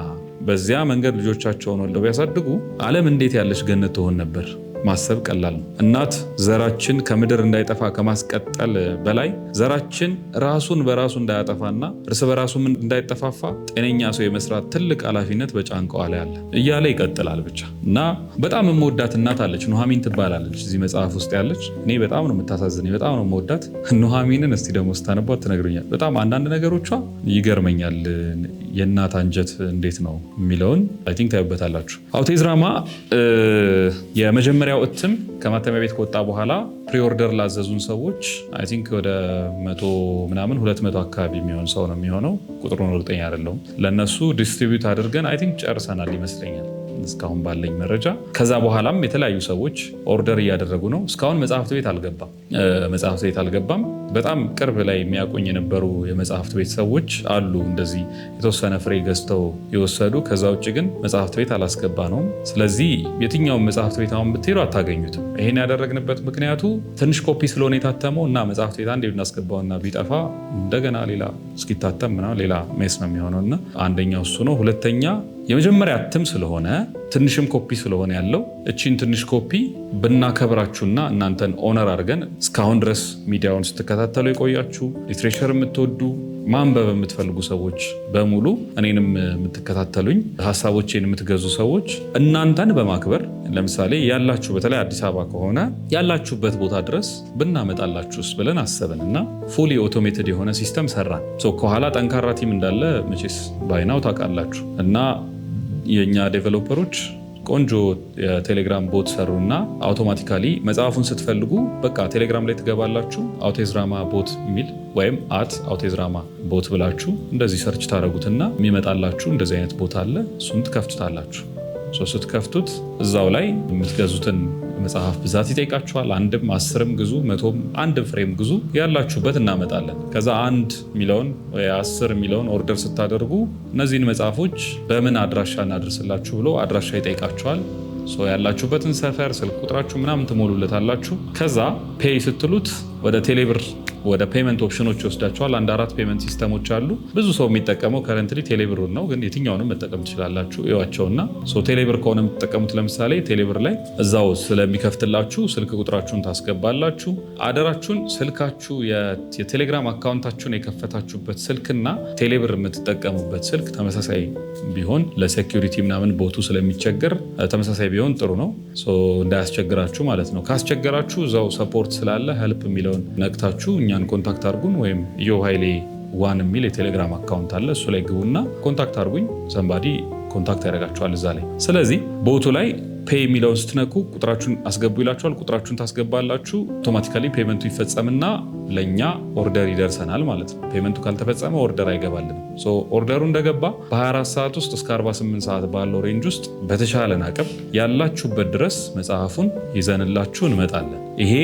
በዚያ መንገድ ልጆቻቸውን ወልደው ቢያሳድጉ ዓለም እንዴት ያለች ገነት ትሆን ነበር? ማሰብ ቀላል ነው። እናት ዘራችን ከምድር እንዳይጠፋ ከማስቀጠል በላይ ዘራችን ራሱን በራሱ እንዳያጠፋና እርስ በራሱ እንዳይጠፋፋ ጤነኛ ሰው የመስራት ትልቅ ኃላፊነት በጫንቃዋ ላይ አለ እያለ ይቀጥላል። ብቻ እና በጣም የምወዳት እናት አለች። ኑሐሚን ትባላለች። እዚህ መጽሐፍ ውስጥ ያለች እኔ በጣም ነው የምታሳዝነኝ። በጣም ነው የምወዳት ኑሐሚንን። እስቲ ደግሞ ስታነቧት ትነግሩኛል። በጣም አንዳንድ ነገሮቿ ይገርመኛል። የእናት አንጀት እንዴት ነው የሚለውን አይ ቲንክ ታዩበታላችሁ። አውቲዝራማ የመጀመሪያው እትም ከማተሚያ ቤት ከወጣ በኋላ ፕሪኦርደር ላዘዙን ሰዎች አይ ቲንክ ወደ 100 ምናምን 200 አካባቢ የሚሆን ሰው ነው የሚሆነው። ቁጥሩን እርግጠኛ አይደለሁም። ለነሱ ዲስትሪቢዩት አድርገን አይ ቲንክ ጨርሰናል ይመስለኛል እስካሁን ባለኝ መረጃ። ከዛ በኋላም የተለያዩ ሰዎች ኦርደር እያደረጉ ነው። እስካሁን መጽሐፍት ቤት አልገባም። በጣም ቅርብ ላይ የሚያቆኝ የነበሩ የመጽሐፍት ቤት ሰዎች አሉ፣ እንደዚህ የተወሰነ ፍሬ ገዝተው የወሰዱ። ከዛ ውጭ ግን መጽሐፍት ቤት አላስገባ ነው። ስለዚህ የትኛውን መጽሐፍት ቤት አሁን ብትሄዱ አታገኙትም። ይሄን ያደረግንበት ምክንያቱ ትንሽ ኮፒ ስለሆነ የታተመው እና መጽሐፍት ቤት አንዴ ብናስገባውና ቢጠፋ እንደገና ሌላ እስኪታተም ምናምን ሌላ ሜስ ነው የሚሆነው እና አንደኛው እሱ ነው። ሁለተኛ የመጀመሪያ እትም ስለሆነ ትንሽም ኮፒ ስለሆነ ያለው እቺን ትንሽ ኮፒ ብናከብራችሁና እናንተን ኦነር አድርገን እስካሁን ድረስ ሚዲያውን ስትከታተሉ የቆያችሁ ሊትሬቸር የምትወዱ ማንበብ የምትፈልጉ ሰዎች በሙሉ እኔንም የምትከታተሉኝ ሀሳቦቼን የምትገዙ ሰዎች እናንተን በማክበር ለምሳሌ ያላችሁ በተለይ አዲስ አበባ ከሆነ ያላችሁበት ቦታ ድረስ ብናመጣላችሁስ ብለን አሰብን እና ፉሊ ኦቶሜትድ የሆነ ሲስተም ሰራን። ከኋላ ጠንካራ ቲም እንዳለ መቼስ ባይናው ታውቃላችሁ እና የእኛ ዴቨሎፐሮች ቆንጆ የቴሌግራም ቦት ሰሩና አውቶማቲካሊ መጽሐፉን ስትፈልጉ በቃ ቴሌግራም ላይ ትገባላችሁ። አውቲዝራማ ቦት የሚል ወይም አውቲዝራማ ቦት ብላችሁ እንደዚህ ሰርች ታደረጉትና የሚመጣላችሁ እንደዚህ አይነት ቦታ አለ። እሱን ትከፍቱታላችሁ። ስትከፍቱት እዛው ላይ የምትገዙትን መጽሐፍ ብዛት ይጠይቃችኋል። 1ም 10ም ግዙ፣ 100ም 1 ፍሬም ግዙ፣ ያላችሁበት እናመጣለን። ከዛ 1 ሚሊዮን ወይ 10 ሚሊዮን ኦርደር ስታደርጉ እነዚህን መጽሐፎች በምን አድራሻ እናደርስላችሁ ብሎ አድራሻ ይጠይቃችኋል። ያላችሁበትን ሰፈር፣ ስልክ ቁጥራችሁ ምናምን ትሞሉለታላችሁ። ከዛ ፔይ ስትሉት ወደ ቴሌብር ወደ ፔመንት ኦፕሽኖች ይወስዳቸዋል። 4 ፔመንት ሲስተሞች አሉ። ብዙ ሰው የሚጠቀመው ከረንትሊ ቴሌብር ነው፣ ግን የትኛውንም መጠቀም ትችላላችሁ። እዩዋቸውና ቴሌብር ከሆነ የምትጠቀሙት ለምሳሌ ቴሌብር ላይ እዛው ስለሚከፍትላችሁ ስልክ ቁጥራችሁን ታስገባላችሁ። አደራችሁን ስልካችሁ የቴሌግራም አካውንታችሁን የከፈታችሁበት ስልክና ቴሌብር የምትጠቀሙበት ስልክ ተመሳሳይ ቢሆን ለሴኪሪቲ ምናምን ቦቱ ስለሚቸገር ተመሳሳይ ቢሆን ጥሩ ነው፣ እንዳያስቸግራችሁ ማለት ነው። ካስቸገራችሁ እዛው ሰፖርት ስላለ ሄልፕ የሚለውን ነቅታችሁ እኛን ኮንታክት አድርጉን፣ ወይም ኢዮብ ኃይሌ 1 የሚል የቴሌግራም አካውንት አለ። እሱ ላይ ግቡና ኮንታክት አድርጉኝ። ሰንባዲ ኮንታክት ያደርጋችኋል እዛ ላይ። ስለዚህ ቦቱ ላይ ፔይ የሚለውን ስትነኩ ቁጥራችሁን አስገቡ ይላችኋል። ቁጥራችሁን ታስገባላችሁ። አውቶማቲካሊ ፔመንቱ ይፈጸምና ለእኛ ኦርደር ይደርሰናል ማለት ነው። ፔመንቱ ካልተፈጸመ ኦርደር አይገባልንም። ኦርደሩ እንደገባ በ24 ሰዓት ውስጥ እስከ 48 ሰዓት ባለው ሬንጅ ውስጥ በተሻለን አቅም ያላችሁበት ድረስ መጽሐፉን ይዘንላችሁ እንመጣለን። ይሄ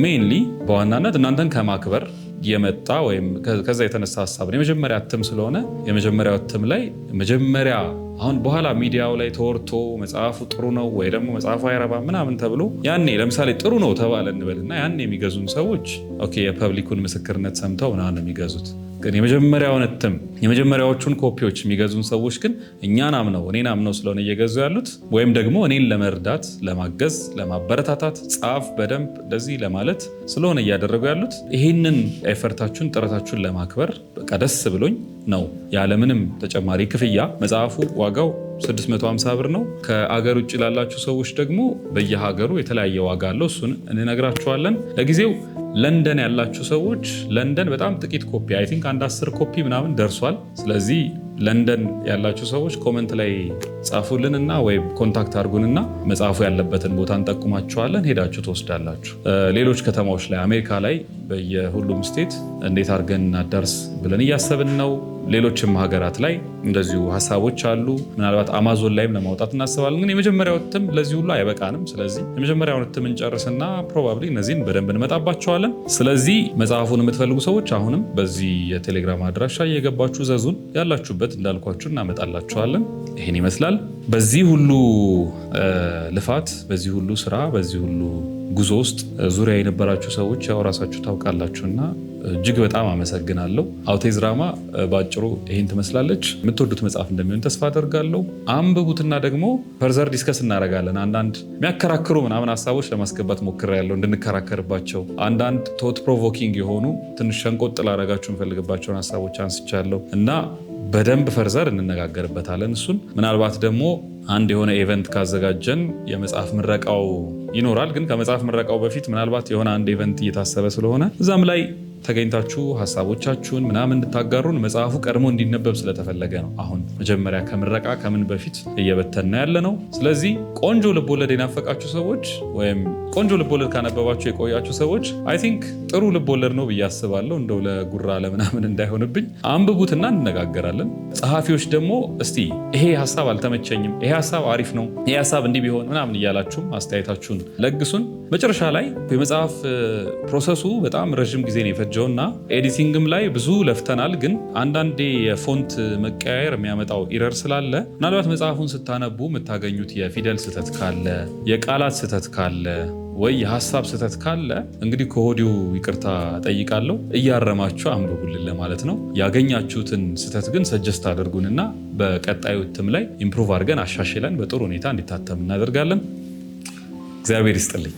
ሜይንሊ በዋናነት እናንተን ከማክበር የመጣ ወይም ከዛ የተነሳ ሀሳብ ነው። የመጀመሪያ እትም ስለሆነ የመጀመሪያው እትም ላይ መጀመሪያ አሁን በኋላ ሚዲያው ላይ ተወርቶ መጽሐፉ ጥሩ ነው ወይ ደግሞ መጽሐፉ አይረባም ምናምን ተብሎ ያኔ ለምሳሌ ጥሩ ነው ተባለ እንበልና ያኔ የሚገዙን ሰዎች ኦኬ የፐብሊኩን ምስክርነት ሰምተው ምናምን ነው የሚገዙት። ግን የመጀመሪያውን እትም የመጀመሪያዎቹን ኮፒዎች የሚገዙን ሰዎች ግን እኔን አምነው ስለሆነ እየገዙ ያሉት ወይም ደግሞ እኔን ለመርዳት ለማገዝ ለማበረታታት ጻፍ በደንብ እንደዚህ ለማለት ስለሆነ እያደረጉ ያሉት ይህንን ኤፈርታችሁን ጥረታችሁን ለማክበር በቃ ደስ ብሎኝ ነው ያለምንም ተጨማሪ ክፍያ። መጽሐፉ ዋጋው 650 ብር ነው። ከአገር ውጭ ላላችሁ ሰዎች ደግሞ በየሀገሩ የተለያየ ዋጋ አለው፣ እሱን እንነግራችኋለን። ለጊዜው ለንደን ያላችሁ ሰዎች ለንደን በጣም ጥቂት ኮፒ አይ ቲንክ አንድ 10 ኮፒ ምናምን ደርሷል። ስለዚህ ለንደን ያላችሁ ሰዎች ኮመንት ላይ ጻፉልንና ወይ ኮንታክት አድርጉንና መጽሐፉ ያለበትን ቦታ እንጠቁማችኋለን፣ ሄዳችሁ ትወስዳላችሁ። ሌሎች ከተማዎች ላይ አሜሪካ ላይ በየሁሉም ስቴት እንዴት አድርገን እናዳርስ ብለን እያሰብን ነው። ሌሎችም ሀገራት ላይ እንደዚሁ ሀሳቦች አሉ። ምናልባት አማዞን ላይም ለማውጣት እናስባለን። ግን የመጀመሪያው እትም ለዚህ ሁሉ አይበቃንም። ስለዚህ የመጀመሪያውን እትም እንጨርስና ፕሮባብሊ እነዚህን በደንብ እንመጣባቸዋለን። ስለዚህ መጽሐፉን የምትፈልጉ ሰዎች አሁንም በዚህ የቴሌግራም አድራሻ እየገባችሁ ዘዙን፣ ያላችሁበት እንዳልኳችሁ እናመጣላችኋለን። ይህን ይመስላል። በዚህ ሁሉ ልፋት፣ በዚህ ሁሉ ስራ፣ በዚህ ሁሉ ጉዞ ውስጥ ዙሪያ የነበራችሁ ሰዎች ያው ራሳችሁ ታውቃላችሁና እጅግ በጣም አመሰግናለሁ። አውቴዝራማ በአጭሩ ይህን ትመስላለች። የምትወዱት መጽሐፍ እንደሚሆን ተስፋ አደርጋለሁ። አንብቡትና ደግሞ ፈርዘር ዲስከስ እናደርጋለን። አንዳንድ የሚያከራክሩ ምናምን ሀሳቦች ለማስገባት ሞክሬያለሁ እንድንከራከርባቸው። አንዳንድ ቶት ፕሮቮኪንግ የሆኑ ትንሽ ሸንቆጥ ላደርጋችሁ የምፈልግባቸውን ሀሳቦች አንስቻለሁ እና በደንብ ፈርዘር እንነጋገርበታለን። እሱን ምናልባት ደግሞ አንድ የሆነ ኢቨንት ካዘጋጀን የመጽሐፍ ምረቃው ይኖራል። ግን ከመጽሐፍ ምረቃው በፊት ምናልባት የሆነ አንድ ኢቨንት እየታሰበ ስለሆነ እዛም ላይ ተገኝታችሁ ሀሳቦቻችሁን ምናምን እንድታጋሩን መጽሐፉ ቀድሞ እንዲነበብ ስለተፈለገ ነው። አሁን መጀመሪያ ከምረቃ ከምን በፊት እየበተና ያለ ነው። ስለዚህ ቆንጆ ልቦለድ የናፈቃችሁ ሰዎች ወይም ቆንጆ ልቦለድ ካነበባችሁ የቆያችሁ ሰዎች አይ ቲንክ ጥሩ ልቦለድ ነው ብዬ አስባለሁ። እንደው ለጉራ ለምናምን እንዳይሆንብኝ አንብቡትና እንነጋገራለን። ጸሐፊዎች ደግሞ እስቲ ይሄ ሀሳብ አልተመቸኝም፣ ይሄ ሀሳብ አሪፍ ነው፣ ይሄ ሀሳብ እንዲህ ቢሆን ምናምን እያላችሁም አስተያየታችሁን ለግሱን። መጨረሻ ላይ የመጽሐፍ ፕሮሰሱ በጣም ረዥም ጊዜ ነው የፈጀውና ኤዲቲንግም ላይ ብዙ ለፍተናል። ግን አንዳንዴ የፎንት መቀያየር የሚያመጣው ኢረር ስላለ ምናልባት መጽሐፉን ስታነቡ የምታገኙት የፊደል ስህተት ካለ፣ የቃላት ስህተት ካለ ወይ የሀሳብ ስህተት ካለ እንግዲህ ከሆዲው ይቅርታ ጠይቃለሁ። እያረማችሁ አንብቡልን ለማለት ነው። ያገኛችሁትን ስህተት ግን ሰጀስት አድርጉንና በቀጣዩ እትም ላይ ኢምፕሩቭ አድርገን አሻሽለን በጥሩ ሁኔታ እንዲታተም እናደርጋለን። እግዚአብሔር ይስጥልኝ።